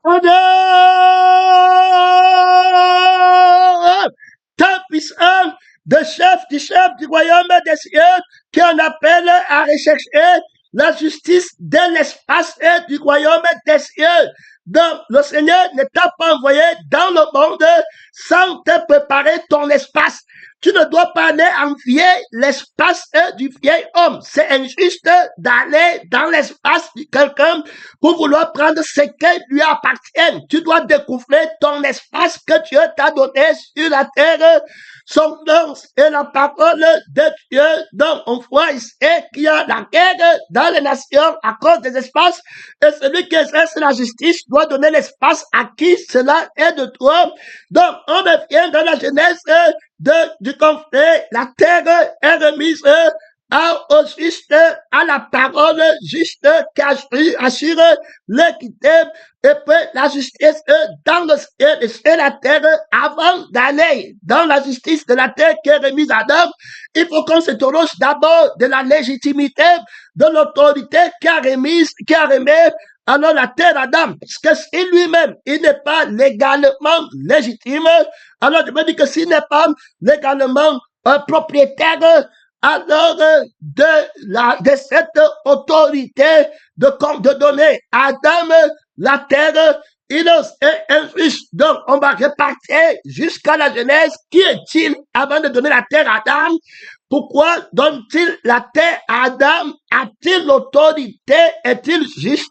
Adore ta puissance de chef du royaume des cieux qui en appelle à rechercher la justice de l'espace du royaume des cieux. Donc, le Seigneur ne t'a pas envoyé dans le monde sans te préparer ton espace. Tu ne dois pas aller envier l'espace du vieil homme. C'est injuste d'aller dans l'espace de quelqu'un pour vouloir prendre ce qui lui appartient. Tu dois découvrir ton espace que Dieu t'a donné sur la terre. Son nom est la parole de Dieu. Donc, on voit ici qu'il y a la guerre dans les nations à cause des espaces. Et celui qui exerce la justice doit donner l'espace à qui cela est de toi. Donc, on revient dans la Genèse du conflit. La terre est remise au juste, à la parole juste qui assure l'équité et puis la justice dans le ciel et la terre. Avant d'aller dans la justice de la terre qui est remise à Adam, il faut qu'on s'interroge d'abord de la légitimité de l'autorité qui a remis alors la terre à Adam, parce que si lui-même, il n'est pas légalement légitime, alors je me dis que s'il n'est pas légalement un propriétaire, alors de cette autorité de donner à Adam la terre, il est injuste. Donc, on va repartir jusqu'à la Genèse. Qui est-il avant de donner la terre à Adam? Pourquoi donne-t-il la terre à Adam? A-t-il l'autorité? Est-il juste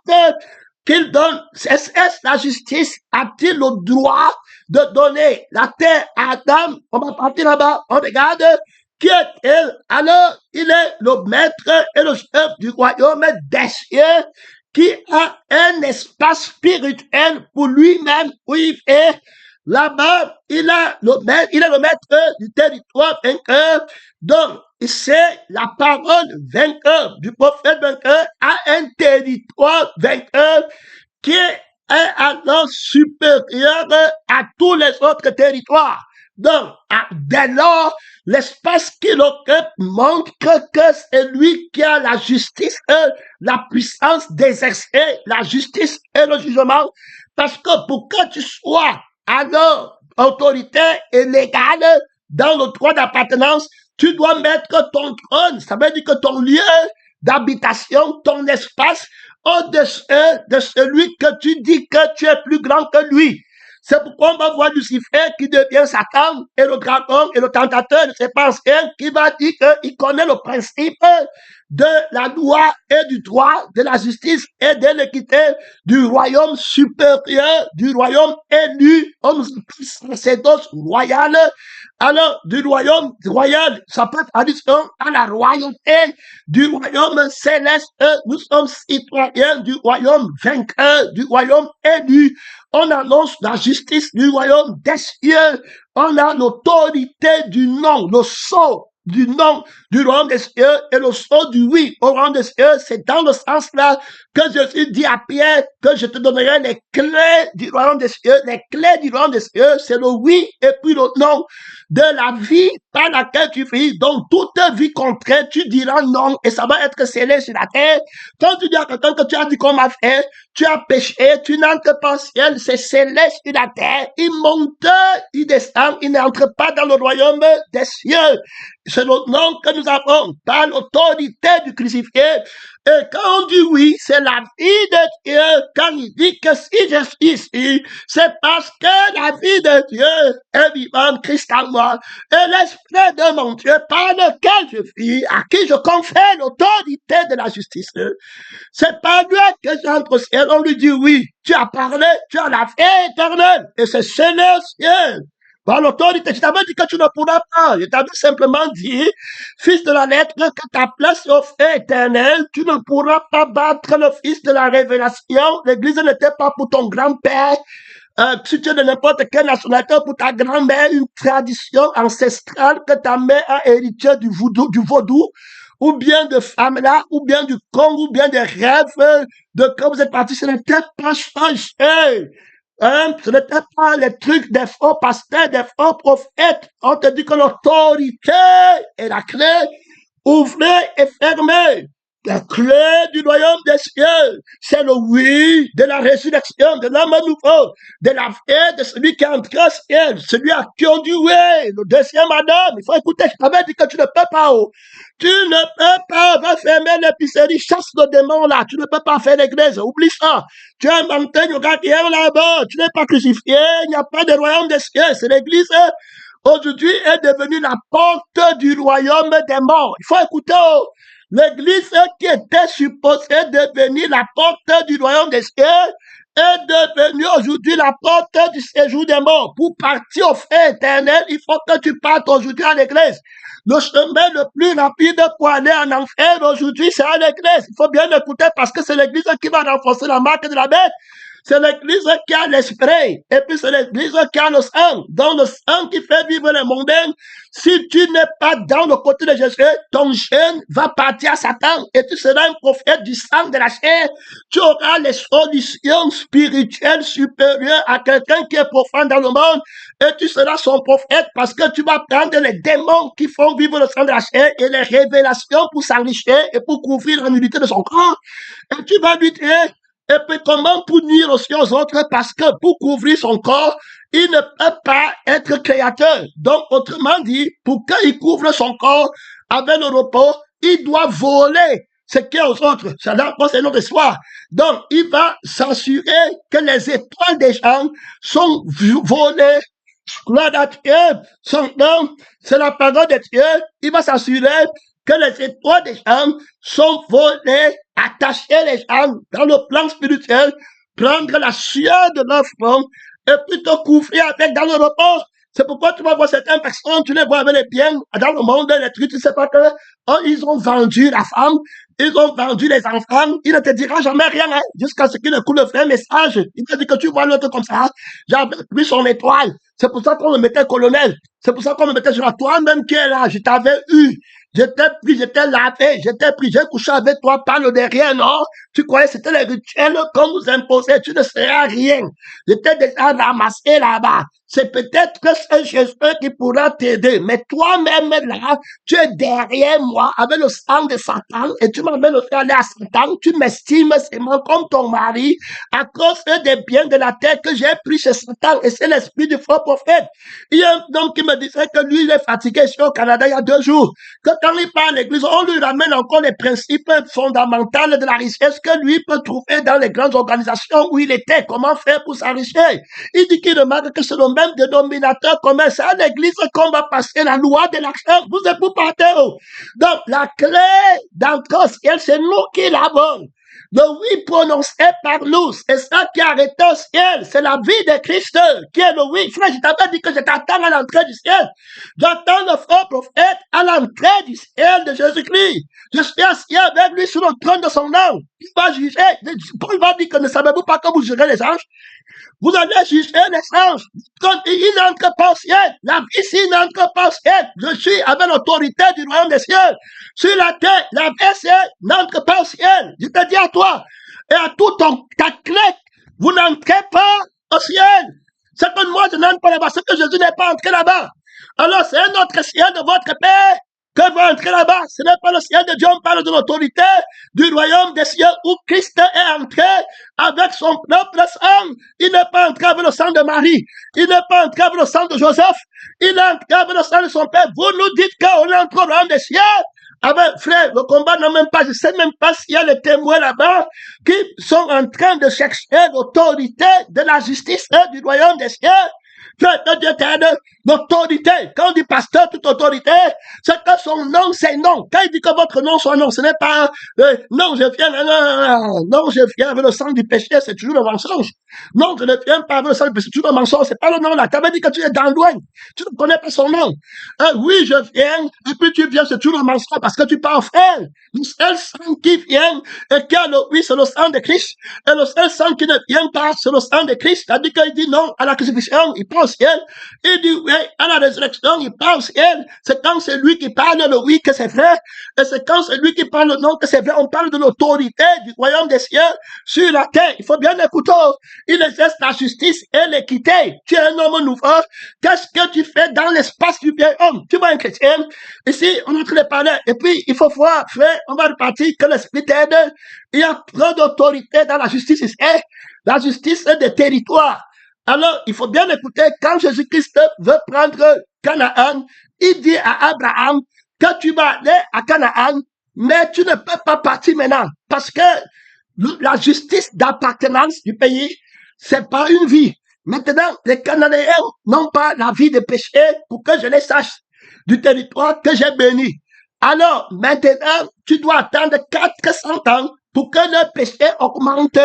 qu'il donne? Est-ce la justice? A-t-il le droit de donner la terre à Adam? On va partir là-bas. On regarde. Qui est-il? Alors, il est le maître et le chef du royaume des cieux qui a un espace spirituel pour lui-même où il est. Là-bas, il est le maître du territoire vainqueur. Donc, c'est la parole vainqueur du prophète vainqueur à un territoire vainqueur qui est alors supérieur à tous les autres territoires. Donc, dès lors, l'espace qu'il occupe montre que c'est lui qui a la justice, la puissance d'exercer la justice et le jugement. Parce que pour que tu sois alors autorité et légale dans le droit d'appartenance, tu dois mettre ton trône. Ça veut dire que ton lieu d'habitation, ton espace, au-dessus de celui que tu dis que tu es plus grand que lui. C'est pourquoi on va voir Lucifer qui devient Satan et le dragon et le tentateur de ses pensées qui va dire qu'il connaît le principe de la loi et du droit, de la justice et de l'équité du royaume supérieur, du royaume élu, on nous sacerdoce royal. Alors, du royaume royal, ça peut être addition à la royauté du royaume céleste. Nous sommes citoyens du royaume vainqueur, du royaume élu. On annonce la justice du royaume des cieux. On a l'autorité du nom, le sceau du nom du royaume des cieux et le sceau du oui au royaume des cieux. C'est dans le sens-là que Jésus dit à Pierre que je te donnerai les clés du royaume des cieux. Les clés du royaume des cieux, c'est le oui et puis le non de la vie par laquelle tu vis. Donc, toute vie contraire, tu diras non et ça va être scellé sur la terre. Quand tu dis à quelqu'un que tu as dit qu'on m'a fait, tu as péché, tu n'entres pas au ciel, c'est scellé sur la terre. Il monte, il descend, il n'entre pas dans le royaume des cieux. C'est le nom que nous avons par l'autorité du crucifié. Et quand on dit oui, c'est la vie de Dieu. Quand il dit que si je suis ici, c'est parce que la vie de Dieu est vivante, Christ en moi. Et l'esprit de mon Dieu par lequel je vis, à qui je confère l'autorité de la justice. C'est par lui que j'entre au ciel. On lui dit oui, tu as parlé, tu as la vie éternelle. Et c'est scellé au ciel. Par l'autorité, je t'avais dit que tu ne pourras pas. Je t'avais simplement dit, fils de la lettre, que ta place est au feu éternel. Tu ne pourras pas battre le fils de la révélation. L'église n'était pas pour ton grand-père. Si tu es de n'importe quelle nationalité, pour ta grand-mère, une tradition ancestrale que ta mère a hérité du vaudou, ou bien de Famela, ou bien du Congo, ou bien des rêves de quand vous êtes partis. Ce n'était pas changé. Ce n'était pas les trucs des faux pasteurs, des faux prophètes. On te dit que l'autorité est la clé. Ouvrez et fermez. La clé du royaume des cieux. c'est le oui de la résurrection, de l'homme nouveau, de la vie de celui qui est entré au ciel, celui à qui on dit oui, le deuxième Adam. Il faut écouter, je t'avais dit que tu ne peux pas. Oh. Tu ne peux pas, va fermer l'épicerie, chasse le démon là, tu ne peux pas faire l'église, oublie ça. Tu es un menteur, il y aura rien là-bas, tu n'es pas crucifié, il n'y a pas de royaume des cieux, c'est l'église. Aujourd'hui est devenue la porte du royaume des morts. Il faut écouter. Oh. L'église qui était supposée devenir la porte du royaume des cieux est devenue aujourd'hui la porte du séjour des morts. Pour partir au feu éternel, il faut que tu partes aujourd'hui à l'église. Le chemin le plus rapide pour aller en enfer aujourd'hui, c'est à l'église. Il faut bien écouter parce que c'est l'église qui va renforcer la marque de la bête. C'est l'église qui a l'esprit. Et puis c'est l'église qui a le sang. Dans le sang qui fait vivre les mondains. Si tu n'es pas dans le côté de Jésus, ton jeûne va partir à Satan. Et tu seras un prophète du sang de la chair. Tu auras les solutions spirituelles supérieures à quelqu'un qui est profane dans le monde. Et tu seras son prophète parce que tu vas prendre les démons qui font vivre le sang de la chair et les révélations pour s'enrichir et pour couvrir la nudité de son corps. Et tu vas lui dire, et puis comment pour nuire aussi aux autres? Parce que pour couvrir son corps, il ne peut pas être créateur. Donc, autrement dit, pour qu'il couvre son corps avec le repos, il doit voler ce qui est aux autres. C'est une autre histoire. Donc, il va s'assurer que les étoiles des gens sont volées. Gloire à Dieu, son nom, c'est la parole de Dieu. Il va s'assurer que les étoiles des gens sont volées, attacher les gens dans le plan spirituel, prendre la sueur de leur front et puis te couvrir avec dans le repos. C'est pourquoi tu vas voir certaines personnes, tu les vois avec les biens dans le monde, les trucs, tu sais pas que ils ont vendu la femme, ils ont vendu les enfants, il ne te dira jamais rien, hein, jusqu'à ce qu'il ne coule le vrai message. Il te dit que tu vois l'autre comme ça, j'avais pris son étoile. C'est pour ça qu'on le mettait colonel. C'est pour ça qu'on le mettait sur toi-même qui est là, je t'avais eu. J'étais pris, j'étais lavé, j'étais pris, j'ai couché avec toi par le derrière, non? Tu croyais que c'était les rituels qu'on nous imposait, tu ne seras rien. J'étais déjà ramassé là-bas. C'est peut-être que c'est Jésus qui pourra t'aider, mais toi-même là, tu es derrière moi avec le sang de Satan et tu m'amènes aussi aller à Satan, tu m'estimes seulement comme ton mari à cause des biens de la terre que j'ai pris chez Satan et c'est l'esprit du faux prophète. Il y a un homme qui me disait que lui, il est fatigué ici au Canada il y a 2 jours, que quand il part à l'église, on lui ramène encore les principes fondamentaux de la richesse que lui peut trouver dans les grandes organisations où il était, comment faire pour s'enrichir. Il dit qu'il remarque que c'est le même dénominateur commun, c'est à l'église qu'on va passer la loi de l'argent. Vous êtes pour partir. Donc, la clé d'entrée au ciel, c'est nous qui l'avons. Le oui prononcé par nous, c'est ça qui a arrêté au ciel. C'est la vie de Christ qui est le oui. Frère, je t'avais dit que je t'attends à l'entrée du ciel. J'attends le faux prophète à l'entrée du ciel de Jésus-Christ. Je suis assis avec lui sur le trône de son nom. Il va juger. Paul va dire que ne savez-vous pas que vous jurez les anges? Vous allez juger les anges. Quand il n'entre pas au ciel, la vie ici n'entre pas au ciel. Je suis avec l'autorité du royaume des cieux. Sur la terre, la vie n'entre pas au ciel. Je te dis à toi et à tout ta clique, vous n'entrez pas au ciel. C'est que moi je n'entre pas là-bas, c'est que Jésus n'est pas entré là-bas. Alors c'est un autre ciel de votre Père que vous entrez là-bas. Ce n'est pas le ciel de Dieu, on parle de l'autorité du royaume des cieux où Christ est entré avec son propre sang. Il n'est pas entré avec le sang de Marie. Il n'est pas entré avec le sang de Joseph. Il est entré avec le sang de son Père. Vous nous dites qu'on entre au royaume des cieux. Ah ben, frère, le combat n'a même pas, je ne sais même pas s'il y a les témoins là-bas qui sont en train de chercher l'autorité de la justice du royaume des cieux. Dieu t'aide, l'autorité. Quand on dit pasteur, toute autorité, c'est que son nom, c'est non. Quand il dit que votre nom soit non, ce n'est pas non, je viens, non, je viens avec le sang du péché, c'est toujours le mensonge. Non, je ne viens pas avec le sang du péché, c'est toujours le mensonge, c'est pas le nom là. Tu avais dit que tu es dans loin, tu ne connais pas son nom. Oui, je viens, et puis tu viens, c'est toujours le mensonge parce que tu parles frère. Le seul sang qui vient, et qui a le oui, c'est le sang de Christ. Et le seul sang qui ne vient pas, c'est le sang de Christ. C'est-à-dire qu'il dit non à la crucifixion, il parle au ciel. Il dit, oui, à la résurrection, il part au ciel. C'est quand c'est lui qui parle le oui que c'est vrai. Et c'est quand c'est lui qui parle le non que c'est vrai. On parle de l'autorité du royaume des cieux sur la terre. Il faut bien écouter. Il exerce la justice et l'équité. Tu es un homme nouveau. Qu'est-ce que tu fais dans l'espace du bien-homme? Tu vois un chrétien. Ici, on est en train de parler. Et puis, il faut voir, frère, on va repartir que l'esprit t'aide. Il y a trop d'autorité dans la justice ici. La justice est des territoires. Alors, il faut bien écouter, quand Jésus-Christ veut prendre Canaan, il dit à Abraham que tu vas aller à Canaan, mais tu ne peux pas partir maintenant. Parce que la justice d'appartenance du pays, c'est pas une vie. Maintenant, les Cananéens n'ont pas la vie de péché pour que je les sache du territoire que j'ai béni. Alors, maintenant, tu dois attendre 400 ans pour que le péché augmente.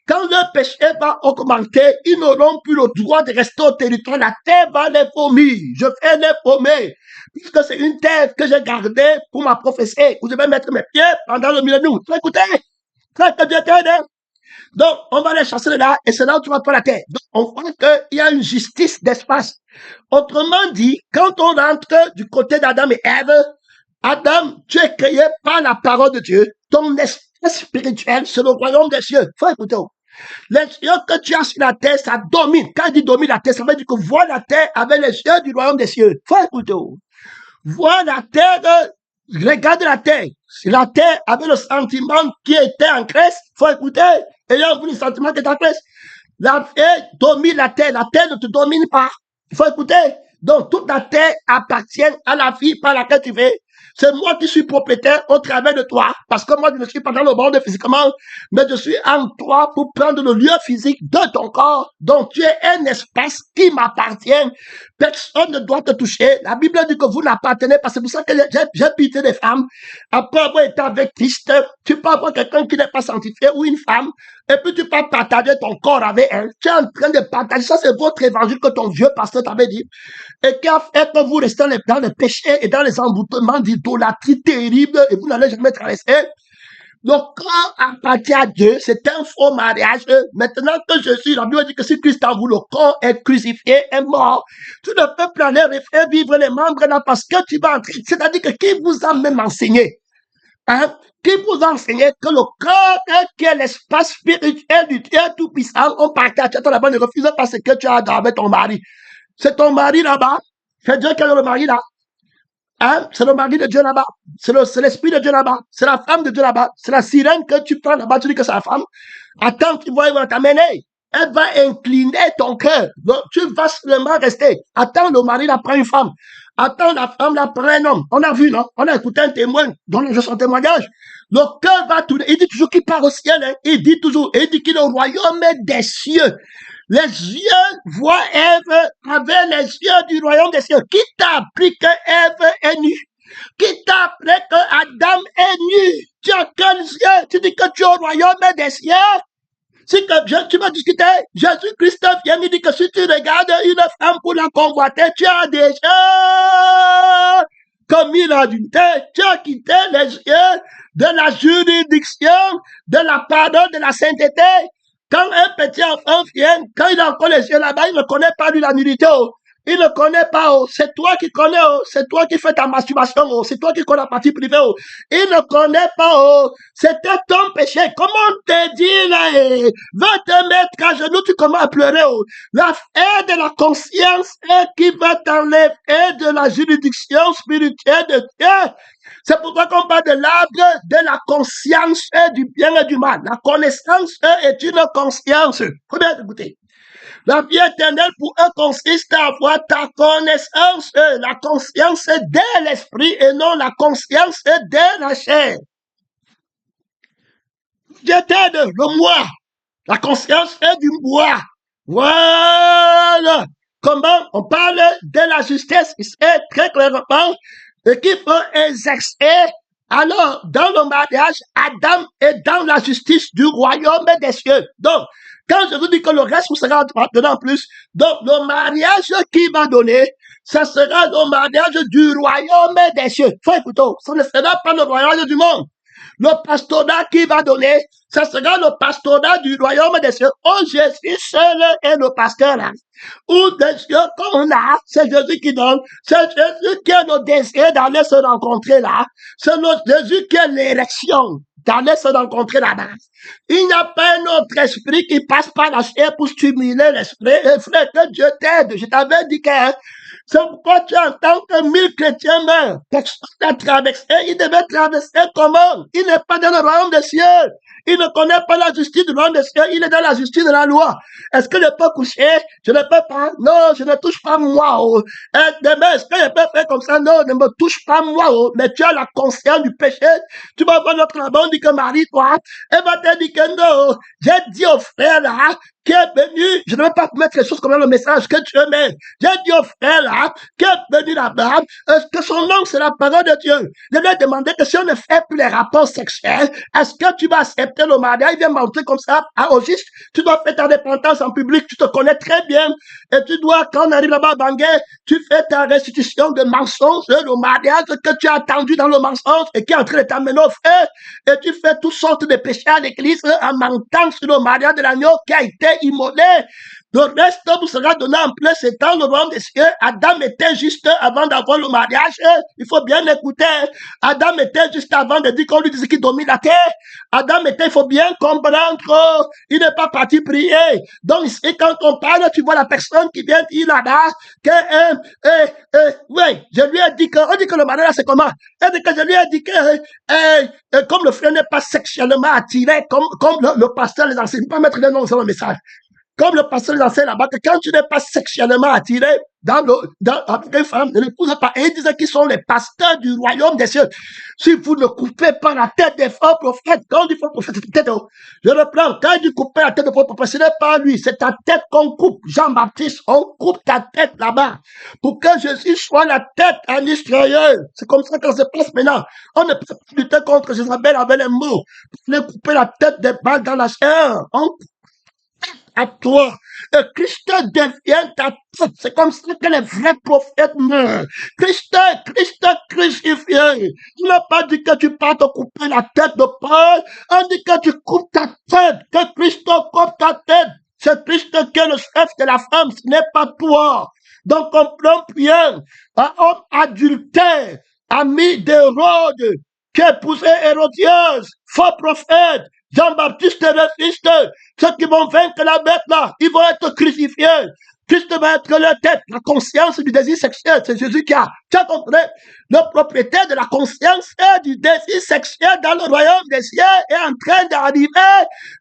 Quand le péché va augmenter, ils n'auront plus le droit de rester au territoire. La terre va les vomir. Je vais les vomir. Puisque c'est une terre que j'ai gardée pour ma prophétie, où je vais mettre mes pieds pendant le millénaire. Écoutez, que Dieu t'aide. Donc, on va les chasser de là, et c'est là où tu vas prendre la terre. Donc, on voit qu'il y a une justice d'espace. Autrement dit, quand on rentre du côté d'Adam et Ève, Adam, tu es créé par la parole de Dieu. Ton esprit spirituel, c'est le royaume des cieux. Faut écouter. Les yeux que tu as sur la terre, ça domine. Quand il dit domine la terre, ça veut dire que vois la terre avec les yeux du royaume des cieux. Faut écouter. Vois la terre, regarde la terre. Si la terre avait le sentiment qui était en Christ, faut écouter. Ayant vu le sentiment qui est en Christ. La terre domine la terre ne te domine pas. Il faut écouter. Donc, toute la terre appartient à la vie par laquelle tu vis. C'est moi qui suis propriétaire au travers de toi. Parce que moi, je ne suis pas dans le monde physiquement, mais je suis en toi pour prendre le lieu physique de ton corps. Donc, tu es un espace qui m'appartient. Personne ne doit te toucher. La Bible dit que vous n'appartenez pas. C'est pour ça que j'ai pitié des femmes. Après avoir été avec Christ, tu peux avoir quelqu'un qui n'est pas sanctifié ou une femme, et puis tu peux partager ton corps avec elle. Tu es en train de partager. Ça, c'est votre évangile que ton vieux pasteur t'avait dit. Et qui a fait que vous restez dans les péchés et dans les emboutements d'idolâtrie terrible et vous n'allez jamais traverser. Donc, corps appartient à Dieu, c'est un faux mariage. Maintenant que Jésus, la Bible dit que si Christ en vous, le corps est crucifié, est mort. Tu ne peux plus aller refaire vivre les membres là parce que tu vas entrer. C'est-à-dire que qui vous a même enseigné? Hein? Qui vous a enseigné que le corps, qui est l'espace spirituel du Dieu Tout-Puissant, on partage là-bas, ne refuse parce que tu as avec ton mari. C'est ton mari là-bas. C'est Dieu qui a le mari là. Hein? C'est le mari de Dieu là-bas. C'est l'esprit de Dieu là-bas. C'est la femme de Dieu là-bas. C'est la sirène que tu prends là-bas. Tu dis que c'est la femme. Attends, tu vois, elle va t'amener. Elle va incliner ton cœur. Donc, tu vas seulement rester. Attends, le mari là prend une femme. Attends, la femme là prend un homme. On a vu, non? On a écouté un témoin. Donne son témoignage. Le cœur va tourner. Il dit toujours qu'il part au ciel. Hein? Il dit toujours. Il dit qu'il est au royaume des cieux. Les yeux voient Ève avec les yeux du royaume des cieux. Qui t'a appris que Ève est nue? Qui t'a appris que Adam est nu? Tu as quels yeux? Tu dis que tu es au royaume des cieux? Si que tu vas discuter, Jésus-Christ vient me dire que si tu regardes une femme pour la convoiter, tu as déjà commis l'adultère. Tu as quitté les yeux de la juridiction, de la pardon, de la sainteté. Quand un petit enfant vient, quand il a encore les yeux là-bas, il ne connaît pas lui la nudité. Oh. Il ne connaît pas. Oh. C'est toi qui connais. Oh. C'est toi qui fais ta masturbation. Oh. C'est toi qui connais la partie privée. Oh. Il ne connaît pas. Oh. C'était ton péché. Comment te dit là? Va te mettre à genoux, tu commences à pleurer. Oh. La haine de la conscience qui va t'enlever de la juridiction spirituelle de Dieu. C'est pourquoi qu'on parle de l'arbre de la conscience du bien et du mal. La connaissance est une conscience. Faut bien écouter. La vie éternelle pour eux consiste à avoir ta connaissance, la conscience de l'esprit et non la conscience de la chair. Dieu t'aide, le moi. La conscience est du moi. Voilà. Comment on parle de la justice, c'est très clairement et qu'il faut exercer. Alors, dans le mariage, Adam est dans la justice du royaume des cieux. Donc, quand je vous dis que le reste vous sera donné en plus, donc le mariage qu'il va donner, ça sera le mariage du royaume des cieux. Faut écouter, ce ne sera pas le mariage du monde. Le pastorat qui va donner, ce sera le pastorat du royaume des cieux. Oh, Jésus seul est le pasteur là. Ou des cieux comme on a, c'est Jésus qui donne. C'est Jésus qui a nos désirs d'aller se rencontrer là. C'est Jésus qui a l'érection d'aller se rencontrer là-bas. Il n'y a pas un autre esprit qui passe par la chair pour stimuler l'esprit. Frère, que Dieu t'aide. Je t'avais dit que c'est pourquoi tu entends que 1000 chrétiens meurent. Personne n'a traversé. Il devait traverser comment? Il n'est pas dans le royaume des cieux. Il ne connaît pas la justice du royaume des cieux. Il est dans la justice de la loi. Est-ce que je peux coucher? Je ne peux pas. Non, je ne touche pas moi. Oh. Demain, est-ce que je peux faire comme ça? Non, ne me touche pas moi. Oh. Mais tu as la conscience du péché. Tu vas voir notre là-bas, on dit que Marie, toi, elle va te dire que non. J'ai dit au frère là, qui est venu, je ne vais pas mettre les choses comme dans le message que Dieu met. J'ai dit au frère là, qui est venu là-bas, que son nom c'est la parole de Dieu. Je lui ai demandé que si on ne fait plus les rapports sexuels, est-ce que tu vas accepter le mariage? Il vient montrer comme ça, au juste, tu dois faire ta repentance en public, tu te connais très bien, et tu dois, quand on arrive là-bas à Bangui, tu fais ta restitution de mensonges, le mariage que tu as attendu dans le mensonge et qui est en train de t'amener au frère, et tu fais toutes sortes de péchés à l'église en mentant sur le mariage de l'agneau qui a été immolé. Le reste vous sera donné en plein c'est dans le royaume des cieux. Adam était juste avant d'avoir le mariage. Il faut bien écouter. Adam était juste avant de dire qu'on lui disait qu'il domine la terre. Adam était, il faut bien comprendre, il n'est pas parti prier. Donc ici, quand on parle, tu vois la personne qui vient dire là-bas que, oui, je lui ai dit que, on dit que le mariage c'est comment? Elle dit que je lui ai dit que, comme le frère n'est pas sexuellement attiré, comme le pasteur les enseigne, pas mettre les noms dans le message. Comme le pasteur les enseigne là-bas, que quand tu n'es pas sexuellement attiré avec une femme, ne l'épouse pas. Et ils disaient qu'ils sont les pasteurs du royaume des cieux. Si vous ne coupez pas la tête des faux prophètes, quand on dit faux prophète, je reprends, quand il dit couper la tête des faux prophètes, ce n'est pas lui, c'est ta tête qu'on coupe. Jean-Baptiste, on coupe ta tête là-bas. Pour que Jésus soit la tête en Israël. C'est comme ça que ça se passe maintenant. On ne peut pas lutter contre Jézabel avec les mots. Vous voulez couper la tête des balles dans la chair. On à toi. Et Christ devient ta tête. C'est comme ça que les vrais prophètes meurent. Christ crucifié. Il n'a pas dit que tu pars te couper la tête de Paul. On dit que tu coupes ta tête. Que Christ coupe ta tête. C'est Christ qui est le chef de la femme. Ce n'est pas toi. Donc comprends bien. Un homme adultère, ami d'Hérode, qui épousait Hérodias, faux prophète, Jean-Baptiste et le Christ, ceux qui vont vaincre la bête là, ils vont être crucifiés. Christ va être leur tête, la conscience du désir sexuel, c'est Jésus qui a. Tu as compris? Le propriétaire de la conscience et du désir sexuel dans le royaume des cieux est en train d'arriver.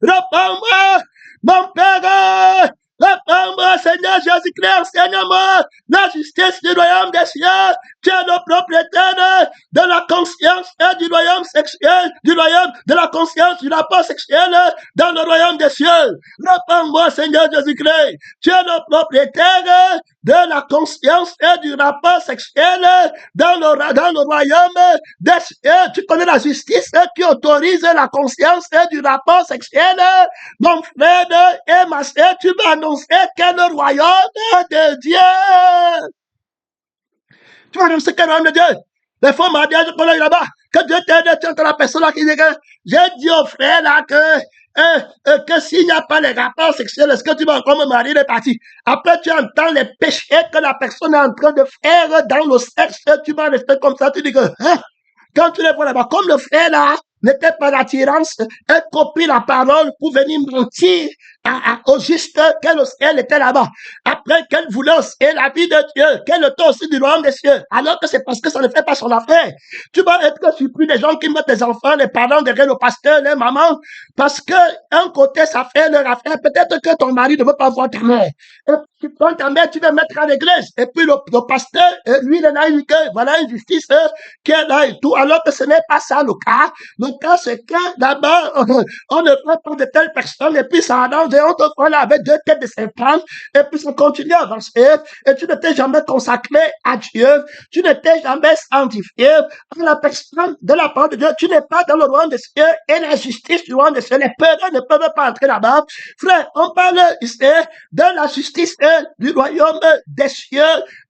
Réponds-moi, mon Père! Réponds-moi, Seigneur Jésus-Christ, enseigne-moi la justice du royaume des cieux. Tu es le propriétaire de la conscience et du royaume sexuel, du royaume de la conscience, du rapport sexuel dans le royaume des cieux. Réponds-moi, Seigneur Jésus-Christ. Tu es le propriétaire de la conscience et du rapport sexuel dans le royaume des cieux. Tu connais la justice qui autorise la conscience et du rapport sexuel. Mon frère et ma sœur, tu vas annoncer qu'est le royaume de Dieu. Tu vas annoncer qu'est le royaume de Dieu. Les faux mariages qu'on a eu là-bas, que Dieu t'aide, tu entends la personne là qui dit que j'ai dit au frère là que s'il n'y a pas les rapports sexuels, est-ce que tu vas encore me marier les parties? Après, tu entends les péchés que la personne est en train de faire dans le sexe, tu vas rester comme ça, tu dis que, quand tu les vois là-bas, comme le frère là, n'était pas l'attirance, elle copie la parole pour venir mentir au juste qu'elle était là-bas. Après qu'elle voulait aussi la vie de Dieu, qu'elle était aussi du royaume des cieux, alors que c'est parce que ça ne fait pas son affaire. Tu vas être surpris des gens qui mettent les enfants, les parents derrière le pasteur, les mamans, parce que un côté ça fait leur affaire. Peut-être que ton mari ne veut pas voir ta mère. Et puis, quand ta mère, tu vas mettre à l'église. Et puis le pasteur, lui, il est là, il dit que voilà une justice qui est là et tout, alors que ce n'est pas ça le cas. Le cas, c'est que là-bas, on ne prend pas de telles personnes et puis ça arrange on te voit là avec 2 têtes de serpent, et puis ça continue à avancer, et tu ne t'es jamais consacré à Dieu, tu ne t'es jamais sanctifié en la personne de la parole de Dieu, tu n'es pas dans le royaume des cieux, et la justice du royaume des cieux, les perdants ne peuvent pas entrer là-bas. Frère, on parle ici de la justice du royaume des cieux.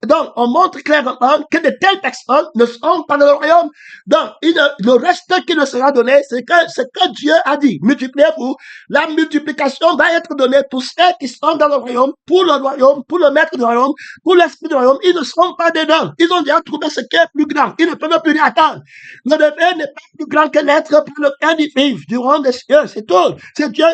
Donc, on montre clairement que de telles personnes ne sont pas dans le royaume. Donc, le reste qui nous sera donné, c'est que ce que Dieu a dit, multipliez-vous. La multiplication va être donnée pour ceux qui sont dans le royaume, pour le maître du royaume, pour l'esprit du royaume. Ils ne seront pas dedans. Ils ont déjà trouvé ce qui est plus grand. Ils ne peuvent plus rien attendre. Le devoir n'est pas plus grand que l'être pour lequel ils vivent, du royaume des cieux. C'est tout. C'est Dieu.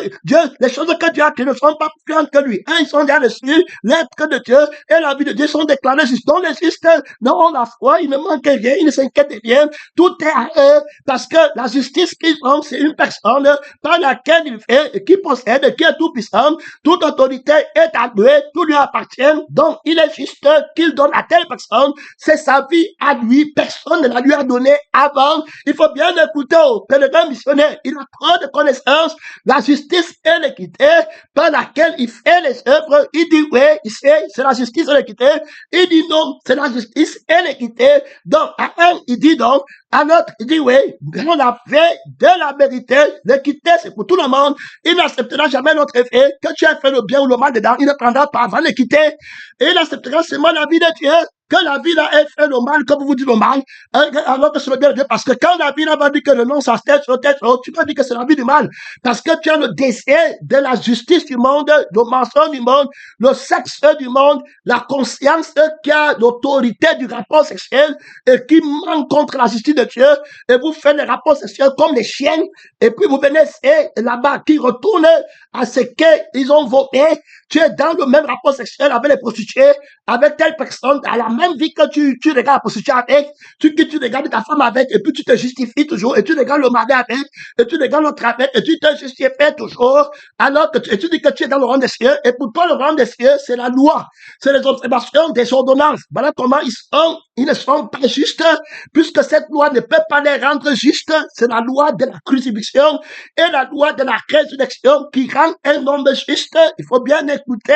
Les choses que Dieu a qui ne sont pas plus grandes que lui. Ils sont déjà reçus. L'être de Dieu et la vie de Dieu sont déclarés justes. Donc, les justes n'ont la foi. Il ne manque rien. Ils ne s'inquiètent de rien. Tout est à eux. Parce que la justice qu'ils ont, c'est une personne par laquelle il fait, qui possède, qui est tout puissant. Toute autorité est à lui. Tout lui appartient. Donc, il est juste qu'il donne à telle personne. C'est sa vie à lui. Personne ne la lui a donné avant. Il faut bien écouter au pèlerin missionnaire. Il a trop de connaissances. La justice et l'équité par laquelle il fait les œuvres. Il dit oui, c'est la justice et l'équité. Il dit non, c'est la justice et l'équité. Donc, à un, il dit donc, à l'autre, il dit oui, on a fait de la vérité. L'équité, c'est pour tout le monde. Il n'acceptera jamais notre effet. Que tu aies fait le bien ou le mal dedans, il ne prendra pas avant l'équité. Et il acceptera seulement la vie de Dieu. Que la vie là ait fait le mal, comme vous dites le mal, alors que c'est le bien de Dieu. Parce que quand la vie là va dire que le nom, ça se tête sur tête, tu vas dire que c'est la vie du mal. Parce que tu as le désir de la justice du monde, le mensonge du monde, le sexe du monde, la conscience qui a l'autorité du rapport sexuel et qui manque contre la justice de Dieu. Et vous faites les rapports sexuels comme les chiens. Et puis vous venez là-bas qui retournent à ce qu'ils ont voté. Tu es dans le même rapport sexuel avec les prostituées, avec telle personne, à la même vie que tu regardes la prostituée avec, tu regardes ta femme avec, et puis tu te justifies toujours, et tu regardes le mari avec, et tu regardes l'autre avec, et tu te justifies toujours, alors que tu dis que tu es dans le royaume des cieux, et pour toi, le royaume des cieux, c'est la loi, c'est les observations des ordonnances. Voilà comment ils ne sont pas justes, puisque cette loi ne peut pas les rendre justes. C'est la loi de la crucifixion et la loi de la résurrection qui rend un homme juste. Il faut bien écouter.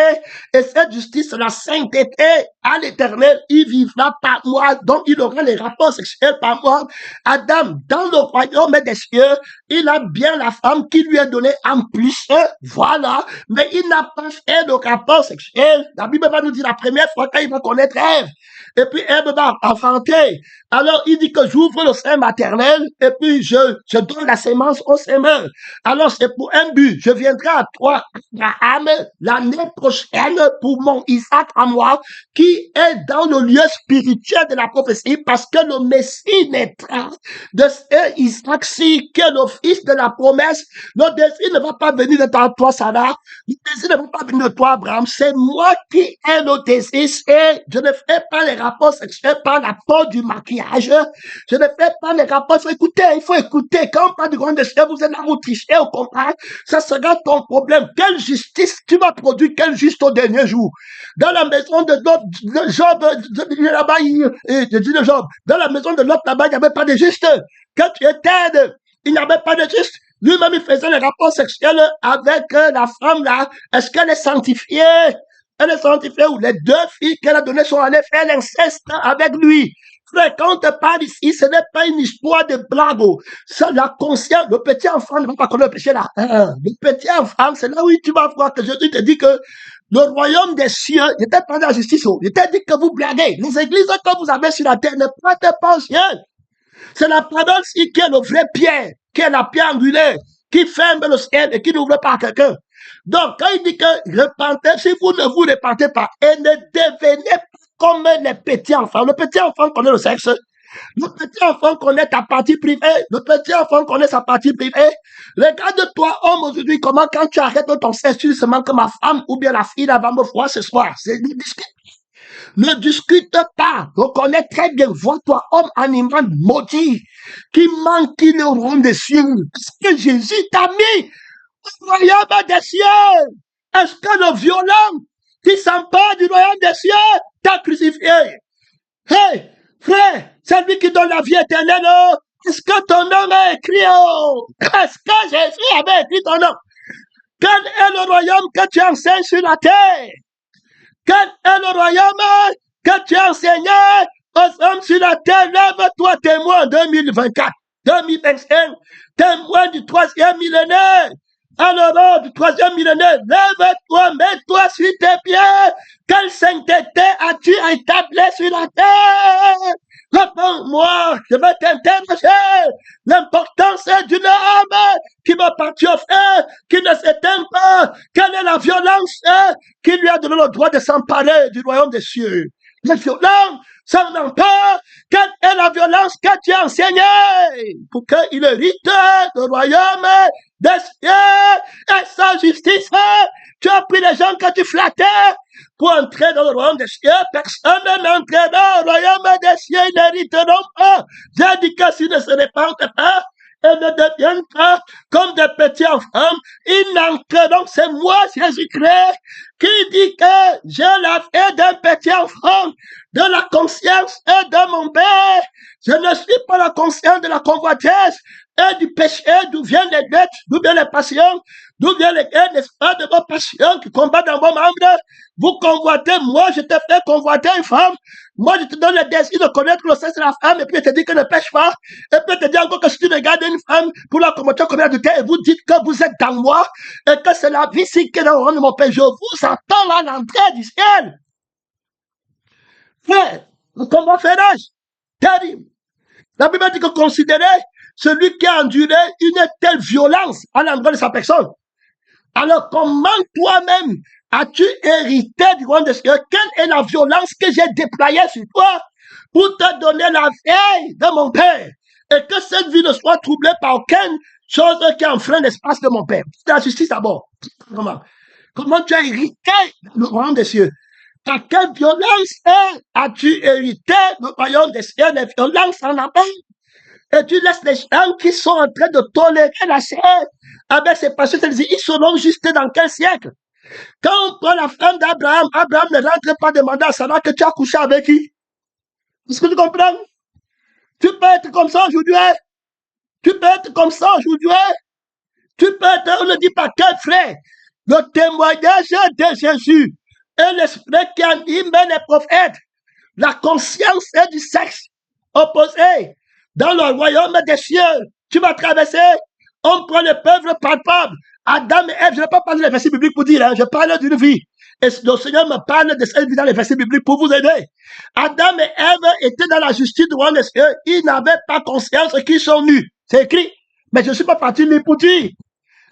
Et cette justice, la sainteté à l'éternel, il vivra par moi. Donc, il aura les rapports sexuels par moi. Adam, dans le royaume des cieux, il a bien la femme qui lui est donnée en plus. Voilà. Mais il n'a pas fait de rapport sexuel. La Bible va nous dire la première fois quand il va connaître Ève. Et puis Ève va enfanter. Alors il dit que j'ouvre le sein maternel et puis je donne la sémence au semeur. Alors c'est pour un but. Je viendrai à toi, Abraham, l'année prochaine pour mon Isaac à moi, qui est dans le lieu spirituel de la prophétie, parce que le Messie naîtra de ce Isaac-ci, qui est le fils de la promesse. Le désir ne va pas venir de toi, Sarah. Le désir ne va pas venir de toi, Abraham. C'est moi qui ai le désir et je ne fais pas les rapports sexuels par la porte du maquillage. Je ne fais pas les rapports. Il faut écouter. Quand on parle du grand destin, vous êtes là, vous trichez au contraire. Ça sera ton problème. Quelle justice tu vas produire, quel juste au dernier jour? Dans la maison de Job, là-bas, je dis de Job, dans la maison de l'autre là-bas, il n'y avait pas de juste. Quand tu étais, il n'y avait pas de juste. Lui-même, il faisait les rapports sexuels avec la femme là. Est-ce qu'elle est sanctifiée? Elle est sanctifiée ou les 2 filles qu'elle a données sont allées faire l'inceste avec lui. Frère, quand on te parle ici, ce n'est pas une histoire de blague. C'est la conscience. Le petit enfant ne va pas connaître le péché là. Le petit enfant, c'est là où tu vas voir que Jésus te dit que le royaume des cieux n'était pas de la justice. Il t'a dit que vous blaguez. Les églises que vous avez sur la terre ne prêtent pas au ciel. C'est la parole qui est le vrai pierre, qui est la pierre angulaire, qui ferme le ciel et qui n'ouvre pas à quelqu'un. Donc, quand il dit que repentez, si vous ne vous repentez pas et ne devenez pas comme les petits enfants. Le petit enfant connaît le sexe. Le petit enfant connaît ta partie privée. Le petit enfant connaît sa partie privée. Regarde-toi, homme, aujourd'hui, comment quand tu arrêtes ton sexe, tu dis seulement que ma femme ou bien la fille là va me voir ce soir. Ne discute pas. Reconnais très bien. Vois-toi, homme animal maudit, qui manque, qui ne rend des cieux. Parce que Jésus t'a mis au royaume des cieux. Est-ce que le violent qui s'empare du royaume des cieux t'a crucifié? Hey, frère, c'est lui qui donne la vie éternelle. Oh. Est-ce que ton nom est écrit? Oh? Est-ce que Jésus avait écrit ton nom? Quand est le royaume que tu enseignes sur la terre? Quel est le royaume que tu as enseigné aux hommes sur la terre? Lève-toi, témoin 2024, 2025, témoin du troisième millénaire. Alors, du troisième millénaire, lève-toi, mets-toi sur tes pieds. Quelle sainteté as-tu établi sur la terre? Réponds-moi, je vais t'interroger. L'importance d'une âme qui m'appartient au frère, qui ne s'éteint pas. Quelle est la violence qui lui a donné le droit de s'emparer du royaume des cieux? La violence, sans empire. Quelle est la violence que tu as enseignée pour qu'il hérite le royaume des cieux et sa justice? Tu as pris les gens que tu flattais pour entrer dans le royaume des cieux. Personne n'entrera au royaume des cieux, ils n'hériteront pas. J'ai dit que s'ils ne se répandent pas et ne deviennent pas comme des petits enfants, ils n'entreront. C'est moi, Jésus-Christ, qui dit que j'ai la vie d'un petit enfant, de la conscience et de mon père. Je ne suis pas la conscience de la convoitise et du péché, d'où viennent les dettes, d'où viennent les passions, d'où viennent les guerres, n'est-ce pas, de vos passions qui combattent dans vos membres. Vous convoitez, moi je te fais convoiter une femme, moi je te donne le désir de connaître le sexe de la femme, et puis je te dis que ne pêche pas, et puis je te dis encore que si tu regardes une femme pour la commettre combien de temps, et vous dites que vous êtes dans moi, et que c'est la vie qui est dans le rang de mon père, je vous attends à l'entrée du ciel. Frère, comment ferais-je? Terrible. La Bible dit que considérez celui qui a enduré une telle violence à l'endroit de sa personne. Alors, comment toi-même as-tu hérité du royaume des cieux? Quelle est la violence que j'ai déployée sur toi pour te donner la vie de mon Père? Et que cette vie ne soit troublée par aucune chose qui enfreint l'espace de mon Père. C'est la justice d'abord. Comment tu as hérité le royaume des cieux? Par quelle violence as-tu hérité le royaume des cieux? Les violences en appel. Et tu laisses les gens qui sont en train de tolérer la chair avec ces passions, ils seront juste dans quel siècle? Quand on prend la femme d'Abraham, Abraham ne rentre pas demander à Sarah que tu as couché avec qui? Est-ce que tu comprends? Tu peux être comme ça aujourd'hui. Tu peux être comme ça aujourd'hui. Tu peux être, on ne dit pas quel frère. Le témoignage de Jésus et l'esprit qui anime les prophètes, la conscience et du sexe opposé dans le royaume des cieux. Tu vas traverser, on prend les peuples palpables. Adam et Ève, je ne vais pas parler des versets bibliques pour dire, je parle d'une vie. Et le Seigneur me parle de cette vie dans les versets bibliques pour vous aider. Adam et Ève étaient dans la justice du royaume des cieux. Ils n'avaient pas conscience qu'ils sont nus. C'est écrit. Mais je ne suis pas parti ni pour dire.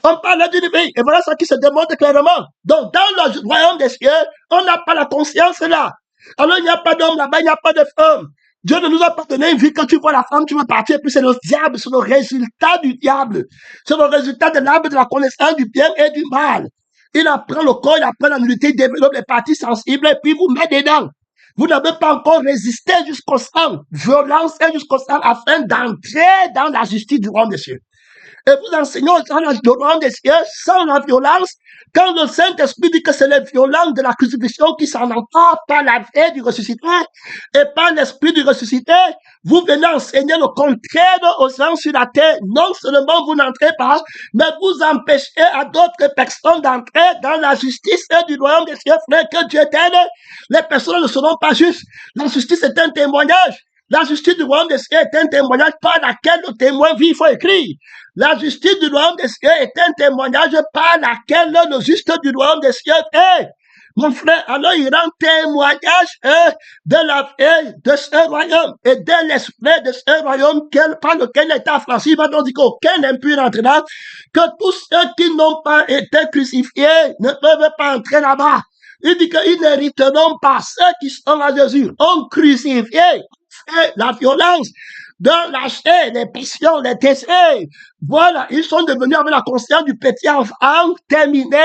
On parle d'une vie. Et voilà ça qui se démontre clairement. Donc, dans le royaume des cieux, on n'a pas la conscience là. Alors, il n'y a pas d'homme là-bas, il n'y a pas de femme. Dieu ne nous a pas donné une vie. Quand tu vois la femme, tu vas partir. Et puis c'est le diable, c'est le résultat du diable. C'est le résultat de l'arbre de la connaissance du bien et du mal. Il apprend le corps, il apprend la nullité, il développe les parties sensibles et puis vous met dedans. Vous n'avez pas encore résisté jusqu'au sang, violence et jusqu'au sang afin d'entrer dans la justice du royaume des cieux. Et vous enseignez dans le royaume des cieux sans la violence, quand le Saint-Esprit dit que c'est les violences de la crucifixion qui s'en emparent par la vie du ressuscité et par l'esprit du ressuscité, vous venez enseigner le contraire aux gens sur la terre. Non seulement vous n'entrez pas, mais vous empêchez à d'autres personnes d'entrer dans la justice du royaume des cieux, frère, que Dieu t'aide. Les personnes ne seront pas justes. La justice est un témoignage. La justice du royaume des cieux est un témoignage par laquelle le témoin vit, il faut écrire. La justice du royaume des cieux est un témoignage par laquelle le juste du royaume des cieux est. Mon frère, alors il rend témoignage de la vie de ce royaume et de l'esprit de ce royaume par lequel il est affranchi. Il va donc dire qu'aucun impur n'entrera, que tous ceux qui n'ont pas été crucifiés ne peuvent pas entrer là-bas. Il dit qu'ils n'hériteront pas. Ceux qui sont à Jésus ont crucifié la violence dans la chair, les passions, les désirs. Voilà, ils sont devenus avec la conscience du petit enfant terminé.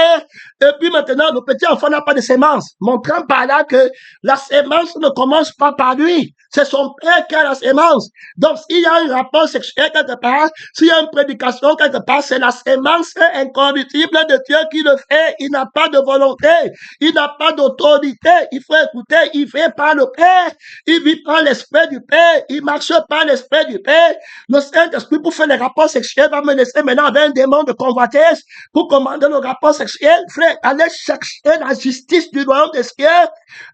Et puis maintenant, le petit enfant n'a pas de sémence, montrant par là que la sémence ne commence pas par lui. C'est son père qui a la sémence. Donc, s'il y a un rapport sexuel quelque part, s'il y a une prédication quelque part, c'est la sémence incorruptible de Dieu qui le fait. Il n'a pas de volonté. Il n'a pas d'autorité. Il faut écouter. Il vit par le Père. Il vit par l'esprit du Père. Il marche par l'esprit du Père. Le Saint-Esprit pour faire les rapports sexuels ciel va me laisser maintenant avec un démon de convoitise pour commander le rapport sexuel. Frère, allez chercher la justice du royaume des cieux.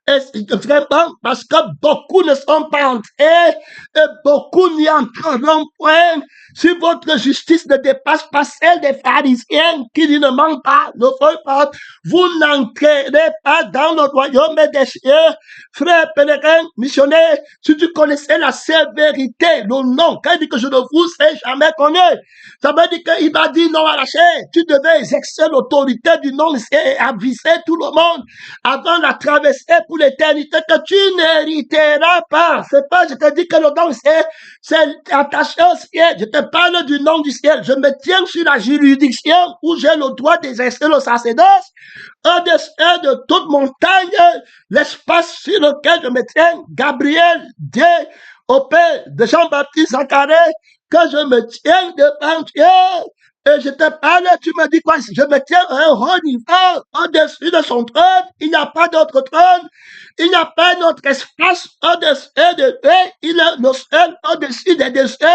Et vraiment, parce que beaucoup ne sont pas entrés et beaucoup n'y entreront point. Si votre justice ne dépasse pas celle des pharisiens qui ne mentent pas, ne font pas, vous n'entrerez pas dans le royaume des cieux. Frère pèlerin, missionnaire, si tu connaissais la sévérité, le nom, quand il dit que je ne vous ai jamais connu, ça veut dire qu'il m'a dit non à la chair. Tu devais exercer l'autorité du nom et aviser tout le monde avant de traverser pour l'éternité que tu n'hériteras pas. C'est pas, je te dis que le nom c'est attaché au ciel. Je te parle du nom du ciel. Je me tiens sur la juridiction où j'ai le droit d'exercer le sacerdoce. Au-dessus de toute montagne, l'espace sur lequel je me tiens, Gabriel, Dieu, au Père de Jean-Baptiste Zacharie, que je me tiens devant Dieu. Et je te parle, tu me dis quoi? Je me tiens à un haut niveau, au-dessus de son trône. Il n'y a pas d'autre trône. Il n'y a pas d'autre espace au-dessus de lui. Il est le seul au-dessus des deux cieux.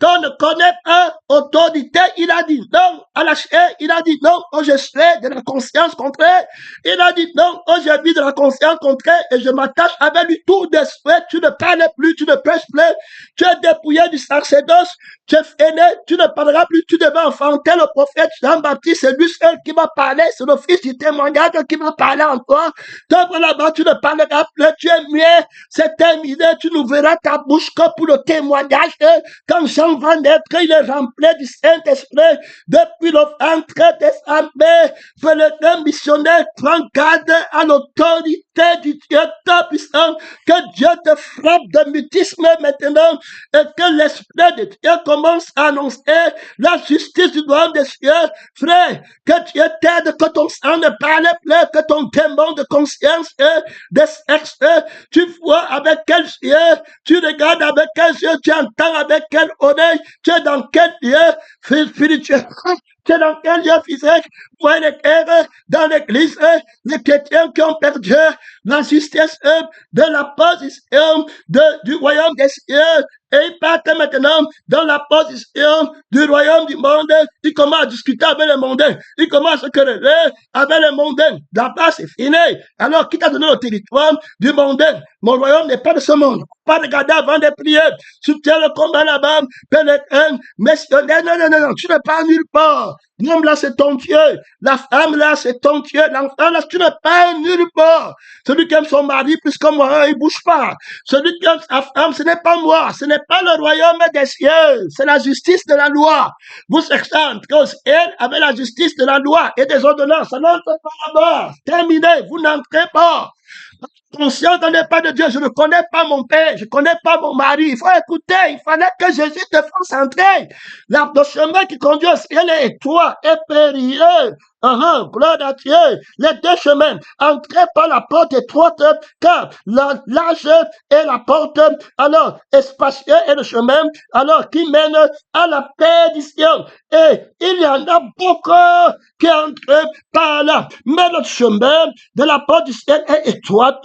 Qu'on ne connaît pas autorité. Il a dit non à la chair. Il a dit non au geste de la conscience contraire. Il a dit non au vis de la conscience contraire. Et je m'attache avec lui tout de suite. Tu ne parles plus, tu ne prêches plus. Tu es dépouillé du sacerdoce. Tu es freiné, tu ne parleras plus. Tu devais enfanter le prophète Jean-Baptiste. C'est lui seul qui va parler. C'est le fils du témoignage qui va parler en toi. Donc là-bas, tu ne parleras plus. Tu es muet. C'est terminé. Tu n'ouvriras ta bouche que pour le témoignage. Quand Jean va naître, il est rempli du Saint-Esprit. Depuis le ventre des armées, le missionnaire prend garde à l'autorité du Dieu Tout-Puissant. Que Dieu te frappe de mutisme maintenant et que l'Esprit de Dieu commence à annoncer la justice du royaume des cieux. Frère, que Dieu t'aide, que ton sang ne parle plus, que ton démon de conscience de sexe, tu vois avec quel yeux, tu regardes avec quel yeux, tu entends avec quel oreille, tu es dans quel lieu spirituel. C'est dans quel lieu physique, pour les guerres dans l'église, les chrétiens qui ont perdu la justice de la position du royaume des cieux. Et ils partent maintenant dans la position du royaume du monde. Ils commencent à discuter avec les mondains. Ils commencent à se quereller avec les mondains. Là-bas, c'est fini. Alors, qui t'a donné le territoire du mondain? Mon royaume n'est pas de ce monde. Pas regarder avant de prier. Soutiens le combat là-bas. Pèlerin, missionnaire. Non. Tu n'es pas nulle part. L'homme là, c'est ton Dieu. La femme là, c'est ton Dieu. L'enfant là, tu n'es pas nulle part. Celui qui aime son mari plus que moi, il bouge pas. Celui qui aime sa femme, ce n'est pas moi. Ce n'est pas le royaume des cieux. C'est la justice de la loi. Vous cherchez à entrer au ciel avec la justice de la loi et des ordonnances. Ça n'entre pas là-bas. Terminé. Vous n'entrez pas. Conscience n'est pas de Dieu. Je ne connais pas mon père. Je ne connais pas mon mari. Il faut écouter. Il fallait que Jésus te fasse entrer. Le chemin qui conduit au ciel est étroit et périlleux. Gloire à Dieu. Les deux chemins. Entrez par la porte étroite, car l'âge est la porte, alors, espacieux est le chemin, alors, qui mène à la perdition. Et il y en a beaucoup qui entrent par là. Mais le chemin de la porte du ciel est étroite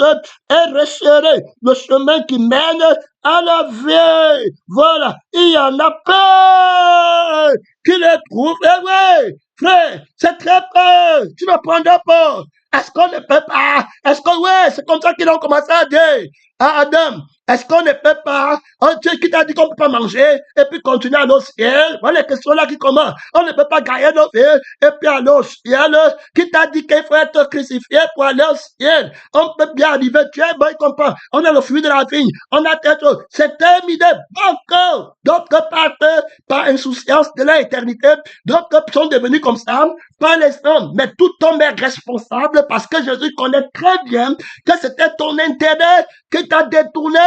et resserré. Le chemin qui mène à la vie. Voilà. Il y en a peu qui les trouvent. Eh ouais. Frère, c'est très peu. Tu ne prendras pas. Est-ce qu'on ne peut pas? Est-ce que, ouais, c'est comme ça qu'ils ont commencé à dire à Adam. Est-ce qu'on ne peut pas? Dieu qui t'a dit qu'on ne peut pas manger et puis continuer à aller au ciel. Voilà les questions là qui commencent. On ne peut pas gagner nos vies et puis aller au ciel. Qui t'a dit qu'il faut être crucifié pour aller au ciel? On peut bien arriver. Tu es bon, il comprend. On a le fruit de la vigne. On a tête. C'est terminé. Encore. D'autres partent par insouciance de l'éternité. D'autres sont devenus comme ça par les hommes. Mais tout homme est responsable parce que Jésus connaît très bien que c'était ton intérêt qui t'a détourné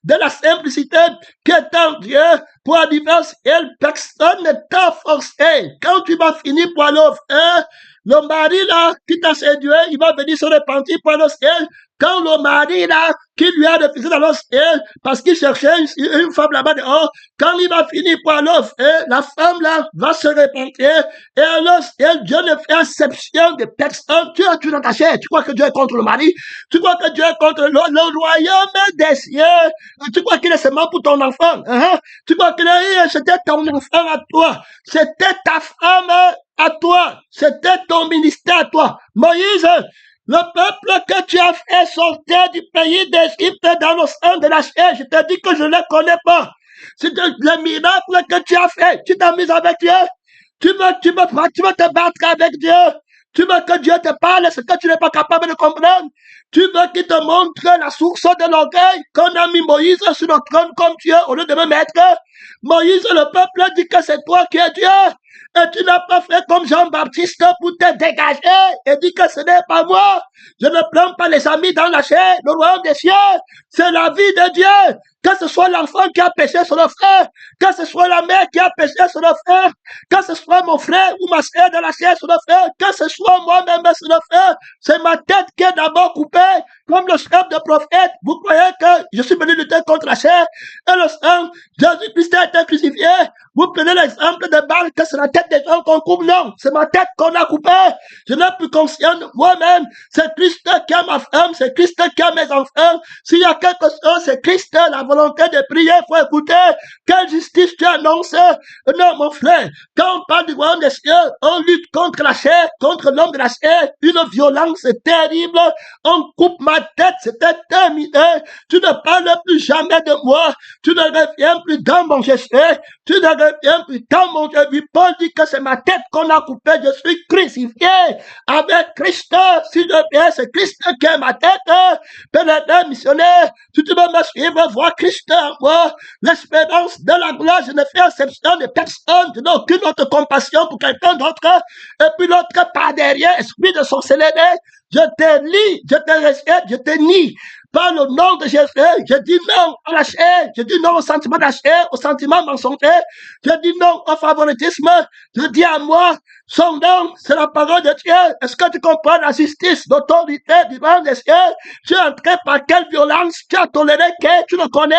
de la simplicité qui est en Dieu pour arriver au ciel. Personne ne t'a forcé. Quand tu vas finir pour aller au feu, le mari là, qui t'a séduit, il va venir se repentir pour le ciel. Quand le mari là, qui lui a refusé dans le ciel, parce qu'il cherchait une femme là-bas dehors, quand il va finir par l'offrir, la femme là va se repentir. Et alors, Dieu ne fait exception de personne. Tu es dans ta chair. Tu crois que Dieu est contre le mari? Tu crois que Dieu est contre le royaume des cieux? Tu crois qu'il est seulement pour ton enfant? Hein? Tu crois que c'était ton enfant à toi? C'était ta femme à toi. C'était ton ministère à toi. Moïse, le peuple que tu as fait sortir du pays d'Égypte dans le sang de la chair, je te dis que je ne le connais pas. C'est le miracle que tu as fait. Tu t'es mis avec Dieu. Tu veux te battre avec Dieu. Tu veux que Dieu te parle ce que tu n'es pas capable de comprendre. Tu veux qu'il te montre la source de l'orgueil qu'on a mis Moïse sur le trône comme Dieu au lieu de me mettre. Moïse, le peuple dit que c'est toi qui es Dieu. Et tu n'as pas fait comme Jean-Baptiste pour te dégager et dit que ce n'est pas moi. Je ne prends pas les amis dans la chair. Le royaume des cieux, c'est la vie de Dieu. Que ce soit l'enfant qui a péché sur le frère, que ce soit la mère qui a péché sur le frère, que ce soit mon frère ou ma soeur de la chair sur le frère, que ce soit moi-même sur le frère, c'est ma tête qui est d'abord coupée, comme le chef de prophète. Vous croyez que je suis venu lutter contre la chair et le sang? Jésus-Christ a été crucifié. Vous prenez l'exemple de balles que c'est la tête des gens qu'on coupe. Non, c'est ma tête qu'on a coupée. Je n'ai plus conscience de moi-même. C'est Christ qui a ma femme, c'est Christ qui a mes enfants. S'il y a quelque chose, c'est Christ, la volonté de prier, il faut écouter. Quelle justice tu annonces? Non, mon frère, quand on parle du royaume des cieux, on lutte contre la chair, contre l'homme de la chair, une violence terrible. On coupe ma tête, c'était terminé. Tu ne parles plus jamais de moi. Tu ne reviens plus dans mon geste. Tu ne reviens plus dans mon geste. Paul dit que c'est ma tête qu'on a coupée. Je suis crucifié avec Christ. Si je viens, c'est Christ qui est ma tête. Pénétré, missionnaire, si tu veux me suivre, vois Christ en moi. L'espérance de la gloire, je ne fais exception de personne. Je n'ai aucune autre compassion pour quelqu'un d'autre. Et puis l'autre par derrière, esprit de sorcellerie. Je te lis, je te respecte, je te nie. Par le nom de Jésus, je dis non à la chair, je dis non au sentiment de la chair, au sentiment mensonger, je dis non au favoritisme, je dis à moi, son nom, c'est la parole de Dieu. Est-ce que tu comprends la justice, l'autorité du monde des cieux? Tu es entré par quelle violence? Tu as toléré que tu le connais?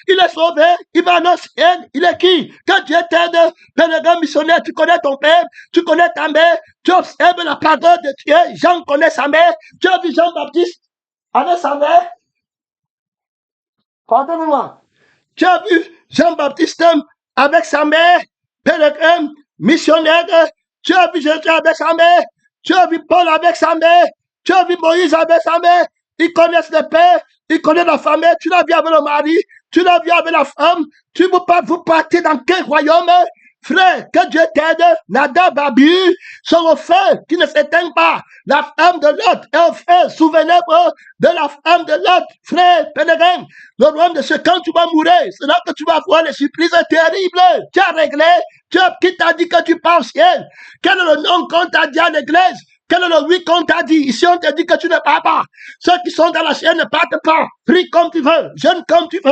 Il est sauvé, il va dans le ciel, il est qui? Que Dieu t'aide, pèlerin missionnaire, tu connais ton père, tu connais ta mère, tu observes la parole de Dieu, Jean connaît sa mère, tu as vu Jean-Baptiste avec sa mère? Pardonnez-moi. Tu as vu Jean-Baptiste avec sa mère, pèlerin, missionnaire. Tu as vu Jésus avec sa mère. Tu as vu Paul avec sa mère. Tu as vu Moïse avec sa mère. Ils connaissent le père. Ils connaissent la famille. Tu l'as vu avec le mari. Tu l'as vu avec la femme. Vous partez dans quel royaume? Frère, que Dieu t'aide. Nadab, Abihu sont au feu qui ne s'éteint pas. La femme de l'autre est au feu. Souvenez-vous de la femme de l'autre. Frère, pèlerin, le royaume de ce quand tu vas mourir, c'est là que tu vas voir les surprises terribles. Tu as réglé. Qui t'a dit que tu pars au ciel? Quel est le nom qu'on t'a dit à l'église? Quel est le oui qu'on t'a dit? Ici, on t'a dit que tu ne pars pas. Ceux qui sont dans la chaîne ne partent pas. Prie comme tu veux, jeûne comme tu veux.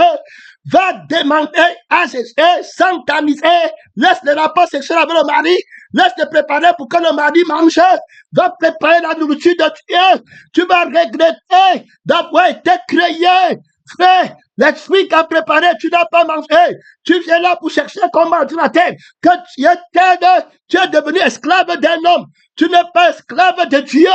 Va demander à Jésus sans tamiser. Laisse le rapport sexuel avec le mari. Laisse te préparer pour que le mari mange. Va préparer la nourriture de Dieu. Tu vas regretter d'avoir été créé. Frère, l'esprit qu'a préparé, tu n'as pas mangé. Tu viens là pour chercher comment tu la tête. Que tu es devenu esclave d'un homme. Tu n'es pas esclave de Dieu.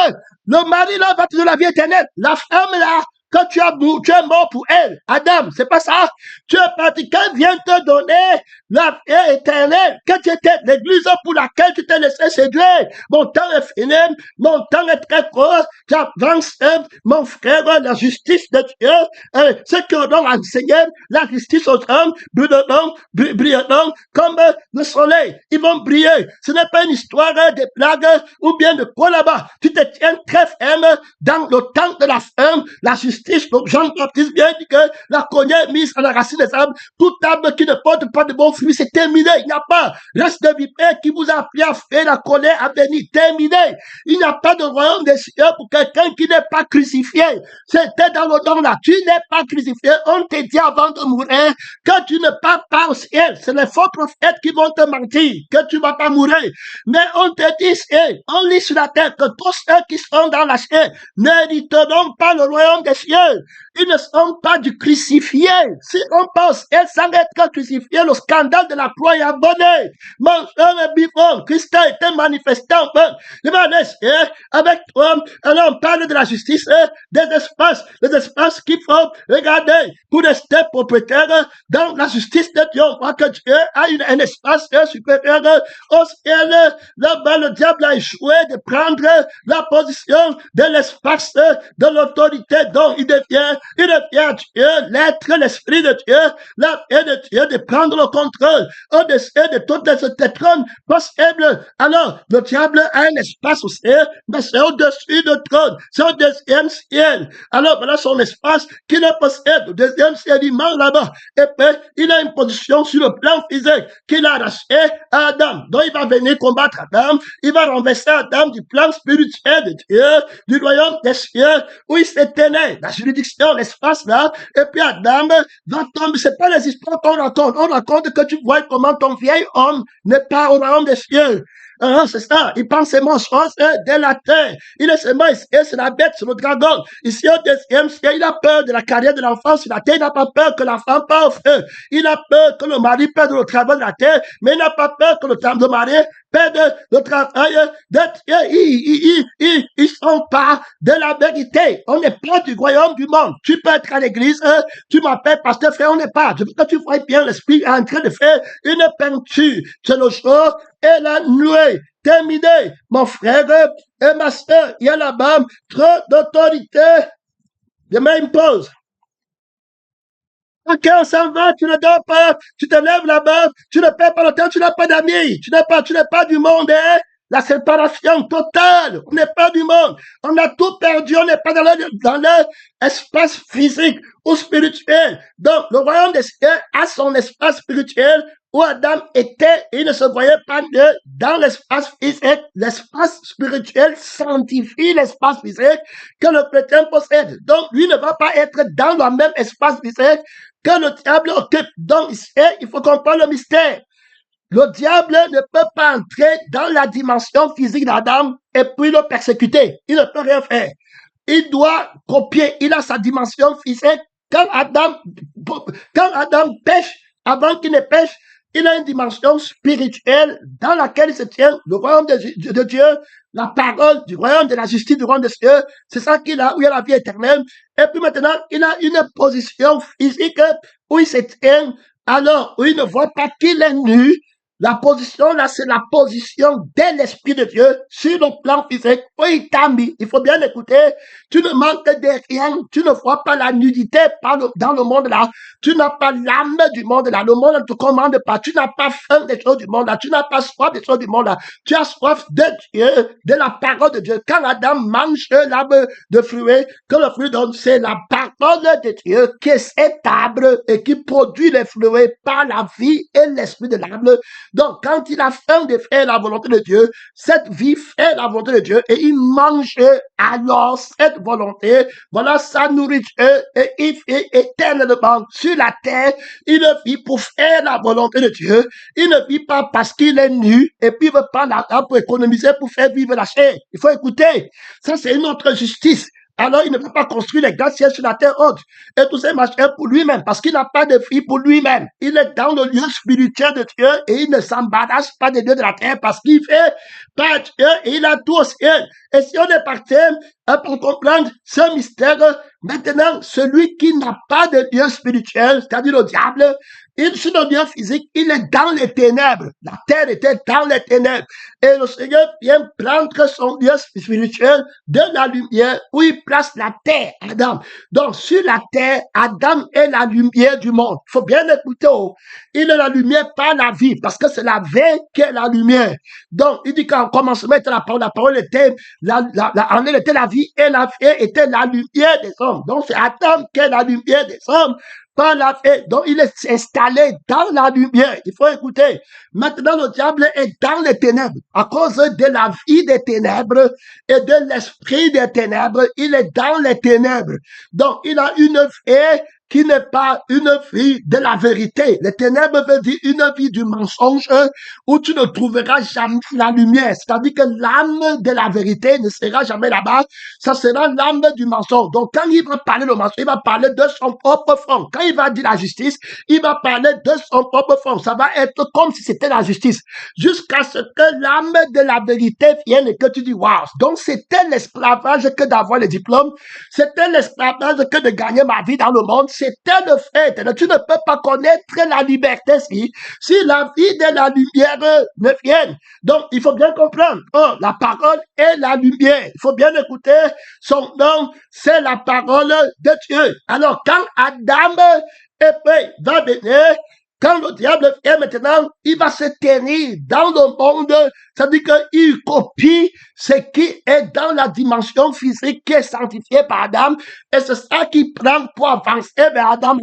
Le mari là va te donner la vie éternelle. La femme là, que tu es mort pour elle. Adam, c'est pas ça. Tu es parti. Qu'elle vient te donner la vie éternelle. Que tu étais l'église pour laquelle tu t'es laissé séduire. Mon temps est fini. Mon temps est très court. J'avance, mon frère, la justice de Dieu. Ce que l'on a enseigné, la justice aux hommes, brilleront comme le soleil. Ils vont briller. Ce n'est pas une histoire de blagues ou bien de quoi là-bas. Tu te tiens très ferme dans le temps de la femme, la justice. Donc Jean-Baptiste bien dit que la cognée mise à la racine des arbres, toute arbre qui ne porte pas de bon fruit, c'est terminé. Il n'y a pas reste de vipère qui vous a appris à faire la colère à venir. Terminé. Il n'y a pas de royaume des cieux pour quelqu'un qui n'est pas crucifié. C'était dans le don là. Tu n'es pas crucifié. On te dit avant de mourir que tu ne pars pas au ciel. C'est les faux prophètes qui vont te mentir que tu ne vas pas mourir. Mais on te dit, on lit sur la terre que tous ceux qui sont dans la chair n'hériteront pas le royaume des cieux. Ils ne sont pas du crucifié. Si on pense, elle s'arrête qu'à crucifier, le scandale de la croix est abonné. Mangeur et buveur, Christ a été manifesté en peuple. Avec toi, alors on parle de la justice, des espaces, les espaces qu'il faut regarder pour rester propriétaire dans la justice de Dieu. On voit que Dieu a un espace supérieur au ciel. Là-bas, le diable a échoué de prendre la position de l'espace de l'autorité dont il devient Dieu, l'être, l'esprit de Dieu, la paix de Dieu, de prendre le contrôle au-dessus de toutes les trônes possibles. Alors, le diable a un espace au ciel, mais c'est au-dessus du trône, c'est au deuxième ciel. Alors, voilà son espace qu'il possède, au deuxième ciel, il ment là-bas. Et puis, il a une position sur le plan physique qu'il a arraché à Adam. Donc, il va venir combattre Adam, il va renverser Adam du plan spirituel de Dieu, du royaume des cieux, où il s'est tenu, la juridiction, l'espace là, et puis Adam va tomber. C'est pas les histoires qu'on raconte. On raconte que tu vois comment ton vieil homme n'est pas au royaume des cieux. C'est ça. Il pense seulement chose de la terre. Il est seulement ici, c'est la bête, c'est le dragon. Ici, au deuxième ciel, il a peur de la carrière de l'enfant sur la terre. Il n'a pas peur que l'enfant parte au feu. Il a peur que le mari perde le travail de la terre, mais il n'a pas peur que le mari perde le travail de Dieu. Ils sont pas de la vérité. On n'est pas du royaume du monde. Tu peux être à l'église, tu m'appelles pasteur frère, on n'est pas. Je veux que tu vois bien l'esprit en train de faire une peinture. C'est le jour et la nuit. Terminé, mon frère et ma soeur. Il y a là-bas trop d'autorité. Je mets une pause. Ok, on s'en va, tu ne dors pas, tu te lèves là-bas, tu ne perds pas le temps, tu n'as pas d'amis, tu n'es pas du monde, hein? La séparation totale, on n'est pas du monde, on a tout perdu, on n'est pas dans l'espace physique ou spirituel. Donc, le royaume des cieux a son espace spirituel où Adam était, il ne se voyait pas dans l'espace physique. L'espace spirituel sanctifie l'espace physique que le chrétien possède. Donc, lui ne va pas être dans le même espace physique que le diable occupe. Donc, il faut comprendre le mystère. Le diable ne peut pas entrer dans la dimension physique d'Adam et puis le persécuter. Il ne peut rien faire. Il doit copier. Il a sa dimension physique. Quand Adam pêche, avant qu'il ne pêche, il a une dimension spirituelle dans laquelle il se tient le royaume de Dieu, la parole du royaume de la justice du royaume des cieux. C'est ça qu'il a, où il y a la vie éternelle. Et puis maintenant, il a une position physique où il se tient, alors où il ne voit pas qu'il est nu. La position là, c'est la position de l'Esprit de Dieu sur le plan physique. Où il t'a mis. Il faut bien écouter. Tu ne manques de rien. Tu ne vois pas la nudité dans le monde là. Tu n'as pas l'âme du monde là. Le monde ne te commande pas. Tu n'as pas faim des choses du monde là. Tu n'as pas soif des choses du monde là. Tu as soif de Dieu, de la parole de Dieu. Quand Adam mange l'arbre de fruits, que le fruit donne, c'est la parole de Dieu qui est cet arbre et qui produit les fruits par la vie et l'esprit de l'arbre. Donc, quand il a faim de faire la volonté de Dieu, cette vie fait la volonté de Dieu et il mange alors cette volonté. Voilà sa nourriture et il fait éternellement sur la terre. Il ne vit pour faire la volonté de Dieu. Il ne vit pas parce qu'il est nu et puis il veut prendre l'argent pour économiser pour faire vivre la chair. Il faut écouter. Ça, c'est une autre justice. Alors, il ne peut pas construire les grands ciels sur la terre haute. Et tous ces machins pour lui-même, parce qu'il n'a pas de vie pour lui-même. Il est dans le lieu spirituel de Dieu et il ne s'embarrasse pas des dieux de la terre parce qu'il fait pas Dieu et il a tout au ciel. Et si on est parti pour comprendre ce mystère, maintenant, celui qui n'a pas de Dieu spirituel, c'est-à-dire le diable, sur le Dieu physique, il est dans les ténèbres. La terre était dans les ténèbres. Et le Seigneur vient prendre son Dieu spirituel de la lumière où il place la terre, Adam. Donc, sur la terre, Adam est la lumière du monde. Il faut bien écouter. Il est la lumière par la vie, parce que c'est la vie qui est la lumière. Donc, il dit qu'en commencement était la parole était en elle était la vie, et la vie était la lumière des hommes. Donc, c'est Adam qui est la lumière des hommes. par la fait. Donc, il est installé dans la lumière. Il faut écouter. Maintenant, le diable est dans les ténèbres. À cause de la vie des ténèbres et de l'esprit des ténèbres, il est dans les ténèbres. Donc, il a une vie qui n'est pas une vie de la vérité. Les ténèbres veut dire une vie du mensonge où tu ne trouveras jamais la lumière. C'est-à-dire que l'âme de la vérité ne sera jamais là-bas. Ça sera l'âme du mensonge. Donc, quand il va parler de mensonge, il va parler de son propre fond. Quand il va dire la justice, il va parler de son propre fond. Ça va être comme si c'était la justice. Jusqu'à ce que l'âme de la vérité vienne et que tu dis, waouh. Donc, c'était l'esclavage que d'avoir les diplômes. C'était l'esclavage que de gagner ma vie dans le monde. C'était le fait. Tu ne peux pas connaître la liberté si la vie de la lumière ne vient. Donc, il faut bien comprendre. Oh, la parole est la lumière. Il faut bien écouter. Son nom, c'est la parole de Dieu. Alors, quand Adam va venir, quand le diable vient maintenant, il va se tenir dans le monde. C'est-à-dire qu'il copie ce qui est dans la dimension physique qui est sanctifiée par Adam. Et c'est ça qu'il prend pour avancer vers Adam.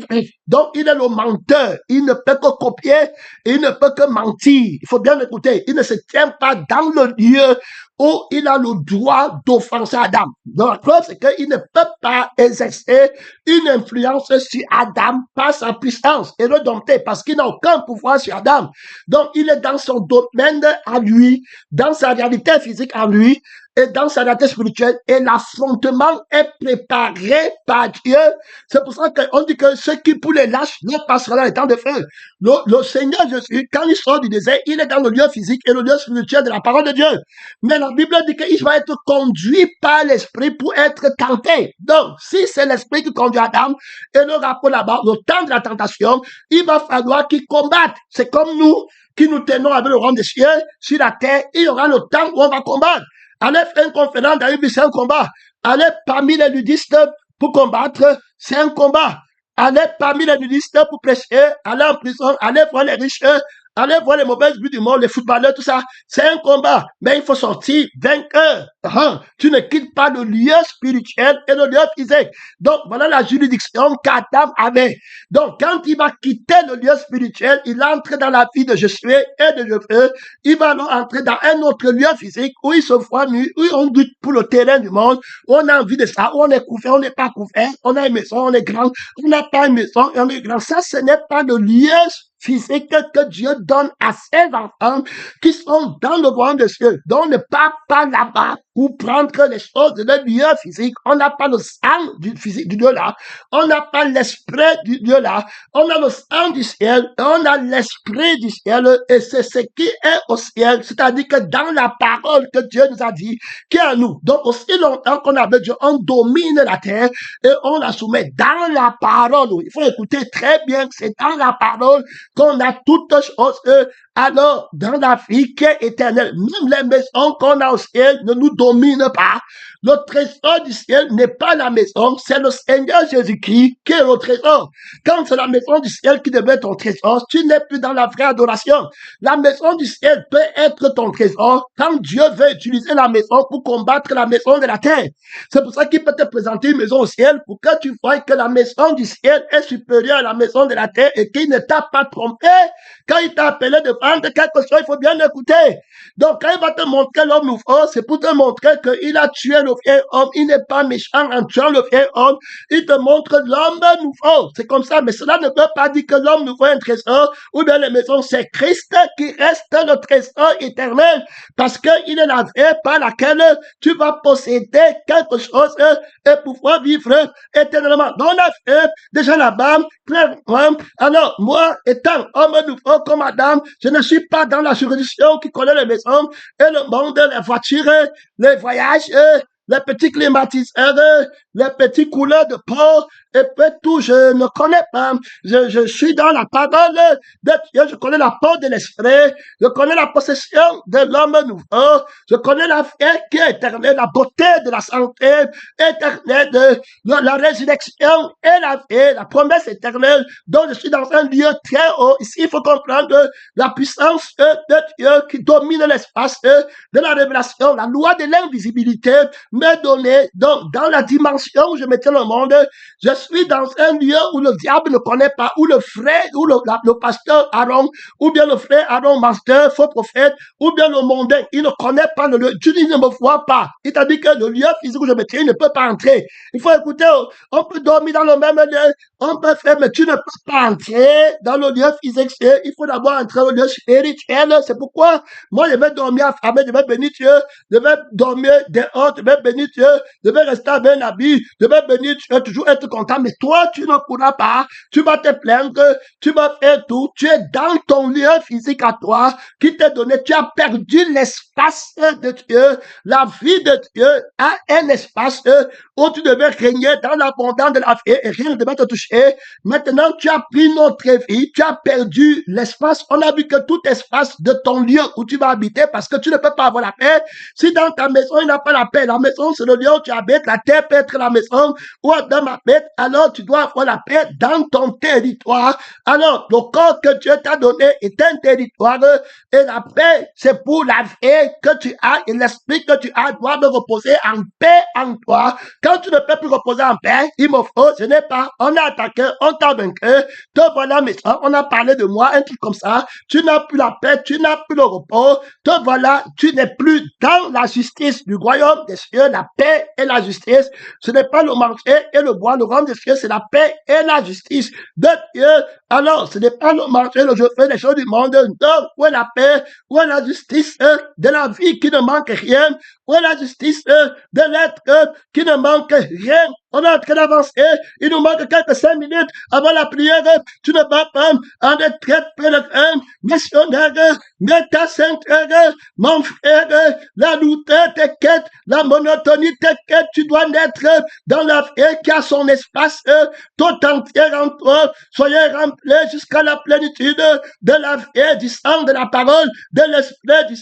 Donc, il est le menteur. Il ne peut que copier. Il ne peut que mentir. Il faut bien écouter. Il ne se tient pas dans le lieu où il a le droit d'offenser Adam. Donc, la preuve, c'est qu'il ne peut pas exercer une influence sur Adam par sa puissance et le dompter parce qu'il n'a aucun pouvoir sur Adam. Donc, il est dans son domaine à lui, dans sa réalité physique à lui, et dans sa réalité spirituelle, et l'affrontement est préparé par Dieu. C'est pour ça qu'on dit que ceux qui pour les lâches ne passeront dans les temps de feu. Le Seigneur Jésus, quand il sort du désert, il est dans le lieu physique et le lieu spirituel de la parole de Dieu. Mais la Bible dit qu'il va être conduit par l'esprit pour être tenté. Donc, si c'est l'esprit qui conduit Adam, et le rapport là-bas, le temps de la tentation, il va falloir qu'il combatte. C'est comme nous, qui nous tenons avec le roi des cieux sur la terre, il y aura le temps où on va combattre. Allez faire une conférence dans une ville, c'est un combat. Allez parmi les nudistes pour combattre, c'est un combat. Allez parmi les nudistes pour prêcher, allez en prison, allez voir les riches, allez voir les mauvaises buts du monde, les footballeurs, tout ça. C'est un combat. Mais il faut sortir vainqueur. Tu ne quittes pas le lieu spirituel et le lieu physique. Donc, voilà la juridiction qu'Adam avait. Donc, quand il va quitter le lieu spirituel, il entre dans la vie de Josué et de Jephthé. Il va alors entrer dans un autre lieu physique où il se voit nu, où on lutte pour le terrain du monde, où on a envie de ça, où on est couvert, on n'est pas couvert, on a une maison, on est grand, on n'a pas une maison, on est grand. Ça, ce n'est pas le lieu physique que Dieu donne à ses enfants qui sont dans le royaume de Dieu. Donc, ne part pas là-bas pour prendre les choses de le lieu physique. On n'a pas le sang du physique du Dieu là. On n'a pas l'esprit du Dieu là. On a le sang du ciel. Et on a l'esprit du ciel. Et c'est ce qui est au ciel. C'est-à-dire que dans la parole que Dieu nous a dit, qui est à nous. Donc, aussi longtemps qu'on a Dieu, on domine la terre et on la soumet dans la parole. Il faut écouter très bien que c'est dans la parole qu'on a toutes choses. Alors, dans la vie qui est éternelle, même les maisons qu'on a au ciel ne nous dominent pas. Le trésor du ciel n'est pas la maison, c'est le Seigneur Jésus-Christ qui est le trésor. Quand c'est la maison du ciel qui devient ton trésor, tu n'es plus dans la vraie adoration. La maison du ciel peut être ton trésor quand Dieu veut utiliser la maison pour combattre la maison de la terre. C'est pour ça qu'il peut te présenter une maison au ciel pour que tu vois que la maison du ciel est supérieure à la maison de la terre et qu'il ne t'a pas trompé. Quand il t'a appelé de vendre quelque chose, il faut bien l'écouter. Donc, quand il va te montrer l'homme nouveau, c'est pour te montrer qu'il a tué le vieil homme. Il n'est pas méchant en tuant le vieil homme. Il te montre l'homme nouveau. C'est comme ça. Mais cela ne veut pas dire que l'homme nouveau est un trésor ou bien les maisons. C'est Christ qui reste le trésor éternel parce qu'il est la vie par laquelle tu vas posséder quelque chose et pouvoir vivre éternellement. Donc, on a fait déjà là-bas. Alors, moi, étant homme nouveau comme Adam, je ne suis pas dans la juridiction qui connaît les maisons et le monde, les voitures, les voyages, les petits climatiseurs, les petits couleurs de peau, et puis tout, je ne connais pas. Je suis dans la parole de Dieu, je connais la peau de l'esprit, je connais la possession de l'homme nouveau, je connais la vie qui est éternelle, la beauté de la santé éternelle, de la résurrection et la vie, la promesse éternelle, donc je suis dans un lieu très haut. Ici, il faut comprendre la puissance de Dieu qui domine l'espace de la révélation, la loi de l'invisibilité m'est donnée. Donc, dans la dimension où je mettais le monde, je suis dans un lieu où le diable ne connaît pas, où le frère, où le pasteur Aaron, ou bien le frère Aaron, master, faux prophète, ou bien le mondain, il ne connaît pas le lieu. Dieu ne me voit pas. Il t'a dit que le lieu physique où je me tiens, il ne peut pas entrer. Il faut écouter, on peut dormir dans le même lieu, on peut faire, mais tu ne peux pas entrer dans le lieu physique. Il faut d'abord entrer au lieu spirituel. C'est pourquoi moi, je vais dormir affamé, je vais bénir Dieu, je vais dormir dehors, je vais bénir Dieu, je vais rester avec un habit, je vais bénir Dieu, toujours être content. Mais toi, tu ne pourras pas. Tu vas te plaindre, tu vas faire tout. Tu es dans ton lieu physique à toi qui t'est donné. Tu as perdu l'espace de Dieu. La vie de Dieu a un espace où tu devais régner dans l'abondance de la vie et rien ne devait te toucher. Maintenant, tu as pris notre vie, tu as perdu l'espace. On a vu que tout espace de ton lieu où tu vas habiter, parce que tu ne peux pas avoir la paix. Si dans ta maison, il n'y a pas la paix, la maison, c'est le lieu où tu habites, la terre peut être la maison où Adam habite, alors tu dois avoir la paix dans ton territoire. Alors, le corps que Dieu t'a donné est un territoire et la paix, c'est pour la vie que tu as et l'esprit que tu as doit me reposer en paix en toi. Quand tu ne peux plus reposer en paix, il me faut, ce n'est pas, on a attaqué, on t'a vaincu, te voilà méchant, on a parlé de moi, un truc comme ça, tu n'as plus la paix, tu n'as plus le repos, te voilà, tu n'es plus dans la justice du royaume des cieux, la paix et la justice, ce n'est pas le marché et le bois, le royaume des cieux, c'est la paix et la justice de Dieu. Alors, ce n'est pas le marché, le jeu fait des choses du monde, donc, où est la paix, où est la justice de la vie qui ne manque rien, où est la justice de l'être qui ne manque rien. On est en train d'avancer. Il nous manque quelques 5 minutes avant la prière. Tu ne vas pas en retraite pèlerin, missionnaire, mais ta ceinture, mon frère, la douteur t'inquiète, la monotonie t'inquiète. Tu dois naître dans la vie qui a son espace tout entier en toi. Soyez remplis jusqu'à la plénitude de la vie, du sang, de la parole, de l'esprit,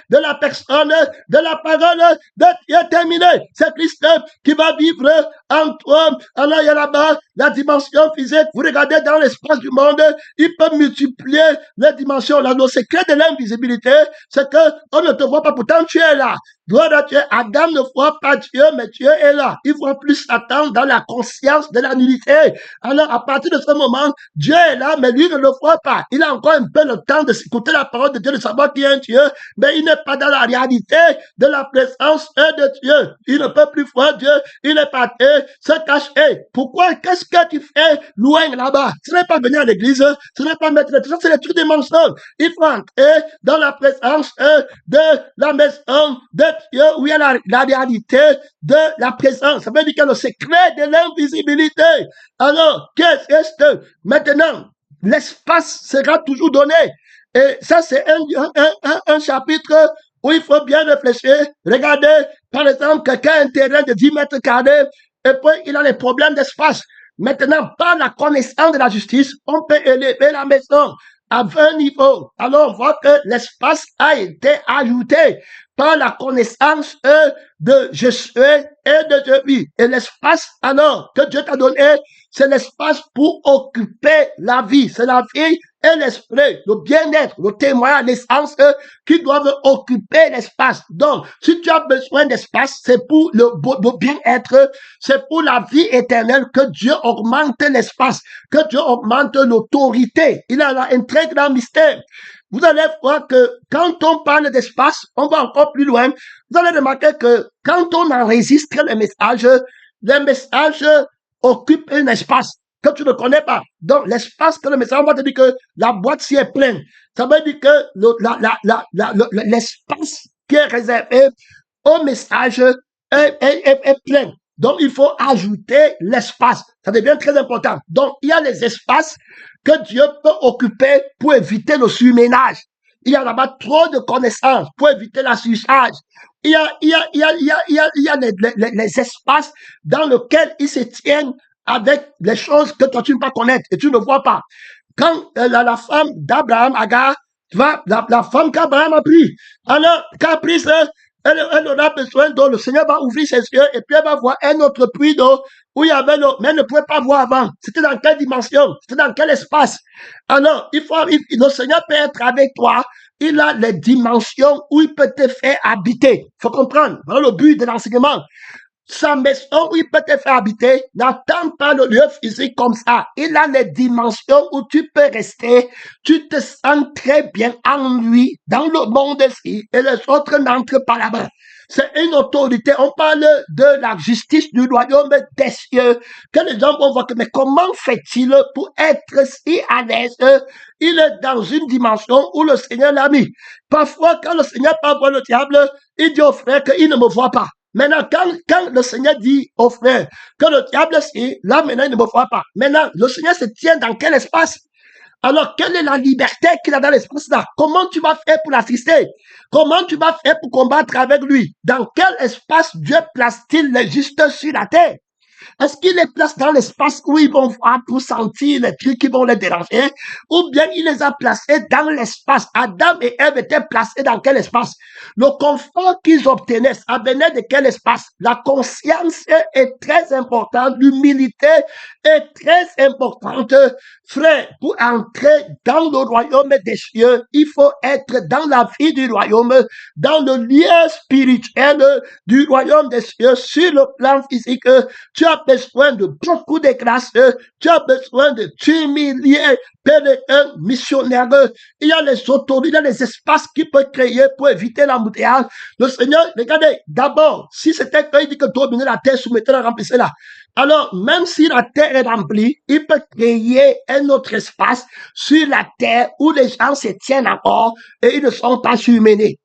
de la personne, de la parole de Dieu terminé. C'est Christ qui va vivre en toi. Alors il y a là-bas la dimension physique. Vous regardez dans l'espace du monde, il peut multiplier les dimensions. Là, le secret de l'invisibilité, c'est que on ne te voit pas, pourtant tu es là. Gloire à Dieu. Adam ne voit pas Dieu, mais Dieu est là. Il voit plus Satan dans la conscience de la nullité. Alors, à partir de ce moment, Dieu est là, mais lui ne le voit pas. Il a encore un peu le temps de s'écouter la parole de Dieu, de savoir qu'il y a un Dieu, mais il n'est pas dans la réalité de la présence de Dieu. Il ne peut plus voir Dieu. Il est parti se cacher. Pourquoi? Qu'est-ce que tu fais loin là-bas? Ce n'est pas venir à l'église, ce n'est pas mettre les trucs, c'est les trucs des mensonges. Il faut entrer dans la présence de la maison de Dieu où il y a la réalité de la présence. Ça veut dire que le secret de l'invisibilité. Alors, qu'est-ce que maintenant, l'espace sera toujours donné. Et ça, c'est un chapitre où il faut bien réfléchir. Regardez, par exemple, quelqu'un a un terrain de 10 mètres carrés et puis il a des problèmes d'espace. Maintenant, par la connaissance de la justice, on peut élever la maison à 20 niveaux. Alors, on voit que l'espace a été ajouté par la connaissance de je suis et de je vis. Et l'espace, alors, que Dieu t'a donné, c'est l'espace pour occuper la vie. C'est la vie et l'esprit, le bien-être, le témoignage, l'essence qui doivent occuper l'espace. Donc, si tu as besoin d'espace, c'est pour le bien-être, c'est pour la vie éternelle que Dieu augmente l'espace, que Dieu augmente l'autorité. Il a un très grand mystère. Vous allez voir que quand on parle d'espace, on va encore plus loin. Vous allez remarquer que quand on enregistre les messages occupent un espace que tu ne connais pas. Donc, l'espace que le message va te dire que la boîte s'y est pleine. Ça veut dire que l'espace qui est réservé au message est plein. Donc, il faut ajouter l'espace. Ça devient très important. Donc, il y a les espaces que Dieu peut occuper pour éviter le surménage. Il y a là-bas trop de connaissances pour éviter la surcharge. Il y a les espaces dans lesquels ils se tiennent avec les choses que toi tu ne peux pas connaître et tu ne vois pas. Quand la femme d'Abraham, Agar, la femme qu'Abraham a pris, alors, quand pris elle aura besoin d'eau, le Seigneur va ouvrir ses yeux et puis elle va voir un autre puits d'eau où il y avait l'eau, mais elle ne pouvait pas voir avant. C'était dans quelle dimension? C'était dans quel espace? Alors, le Seigneur peut être avec toi. Il a les dimensions où il peut te faire habiter. Il faut comprendre. Voilà le but de l'enseignement. sa maison où il peut te faire habiter n'attend pas le lieu physique comme ça. Il a les dimensions où tu peux rester. Tu te sens très bien en lui, dans le monde ici, et les autres n'entrent pas là-bas. C'est une autorité. On parle de la justice du royaume des cieux. Que les gens vont voir que, mais comment fait-il pour être si à l'aise? Il est dans une dimension où le Seigneur l'a mis. Parfois, quand le Seigneur parle voir le diable, il dit au frère qu'il ne me voit pas. Maintenant, quand le Seigneur dit au frère que le diable, là, maintenant, il ne me voit pas. Maintenant, le Seigneur se tient dans quel espace? Alors, quelle est la liberté qu'il a dans l'espace là? Comment tu vas faire pour l'assister? Comment tu vas faire pour combattre avec lui? Dans quel espace Dieu place-t-il les justes sur la terre? Est-ce qu'il les place dans l'espace où ils vont voir pour sentir les trucs qui vont les déranger? Ou bien il les a placés dans l'espace? Adam et Ève étaient placés dans quel espace? Le confort qu'ils obtenaient, ça venait de quel espace? La conscience est très importante, l'humilité est très importante. Frère, pour entrer dans le royaume des cieux, il faut être dans la vie du royaume, dans le lieu spirituel du royaume des cieux, sur le plan physique. Tu as besoin de beaucoup de grâce, tu as besoin de t'humilier, un missionnaire. Il y a les autorités, il y a les espaces qu'il peut créer pour éviter l'embouteillage. Le Seigneur, regardez, d'abord, si c'était quand il dit que dominer la terre, soumettez-la, remplissez-la. Alors, même si la terre est remplie, il peut créer un autre espace sur la terre où les gens se tiennent encore et ils ne sont pas surmenés.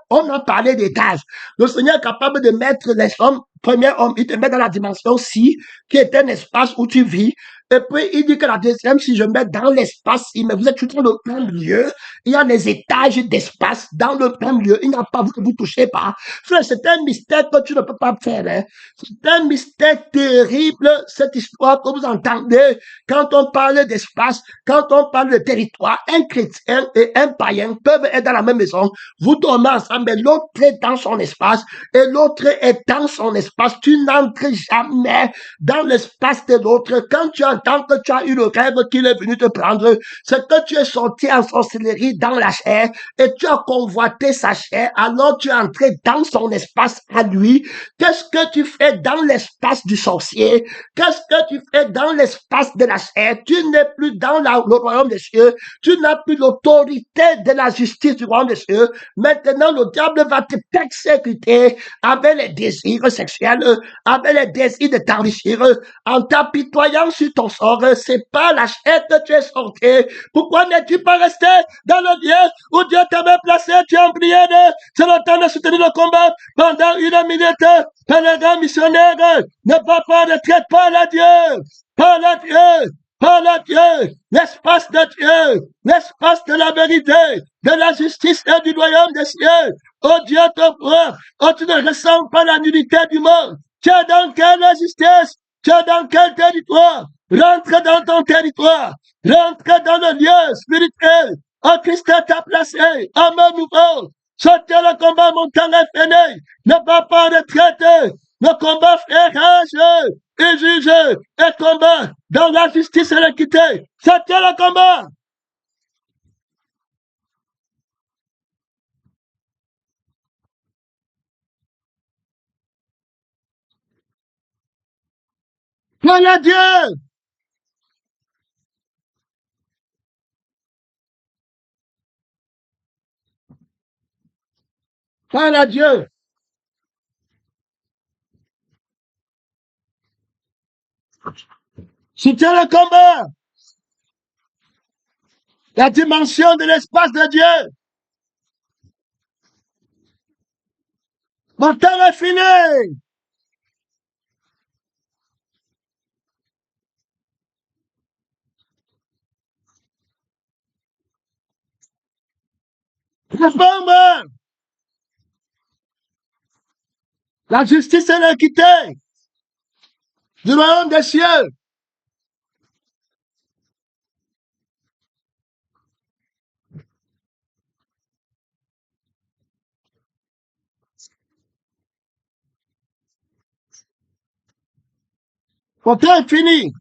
On a parlé d'étage. Le Seigneur est capable de mettre les hommes, premier homme, il te met dans la dimension ci, qui est un espace où tu vis. Et puis, il dit que la deuxième, si je mets dans l'espace, mais vous êtes tout dans le même lieu, il y a des étages d'espace dans le même lieu. Il n'y a pas, vous touchez pas. Frère, c'est un mystère que tu ne peux pas faire. Hein. C'est un mystère terrible, cette histoire que vous entendez quand on parle d'espace, quand on parle de territoire. Un chrétien et un païen peuvent être dans la même maison. Vous dormez ensemble, mais l'autre est dans son espace et l'autre est dans son espace. Tu n'entres jamais dans l'espace de l'autre. Quand tu entends que tu as eu le rêve qu'il est venu te prendre, c'est que tu es sorti en sorcellerie dans la chair et tu as convoité sa chair, alors tu es entré dans son espace à lui. Qu'est-ce que tu fais dans l'espace du sorcier? Qu'est-ce que tu fais dans l'espace de la chair? Tu n'es plus dans le royaume des cieux. Tu n'as plus l'autorité de la justice du royaume des cieux. Maintenant, le diable va te persécuter avec les désirs sexuels, avec les désirs de t'enrichir, en t'apitoyant sur ton sort. C'est pas la chair que tu es sorti. Pourquoi n'es-tu pas resté dans le lieu où Dieu t'avait placé? Tu es en prière. C'est le temps de soutenir le combat pendant une minute. Pèlerin missionnaire, ne va pas, ne traite pas la Dieu. Pas la Dieu. Pas la Dieu. L'espace de Dieu. L'espace de la vérité, de la justice et du royaume des cieux. Oh Dieu, ton roi, oh tu ne ressens pas la nudité du monde. Tu es dans quelle justice? Tu es dans quel territoire? Rentre dans ton territoire. Rentre dans le lieu spirituel. Oh Christ t'a placé. Amen nouveau. Sortez le combat, mon temps est fini. Ne va pas retraiter. Le combat fait rage et juge et combat dans la justice et l'équité. Sortez le combat. Gloire à Dieu. Gloire à Dieu. Soutiens le combat. La dimension de l'espace de Dieu. Mon temps est fini. Réforme. La justice et l'équité du royaume des cieux. Mon temps est fini.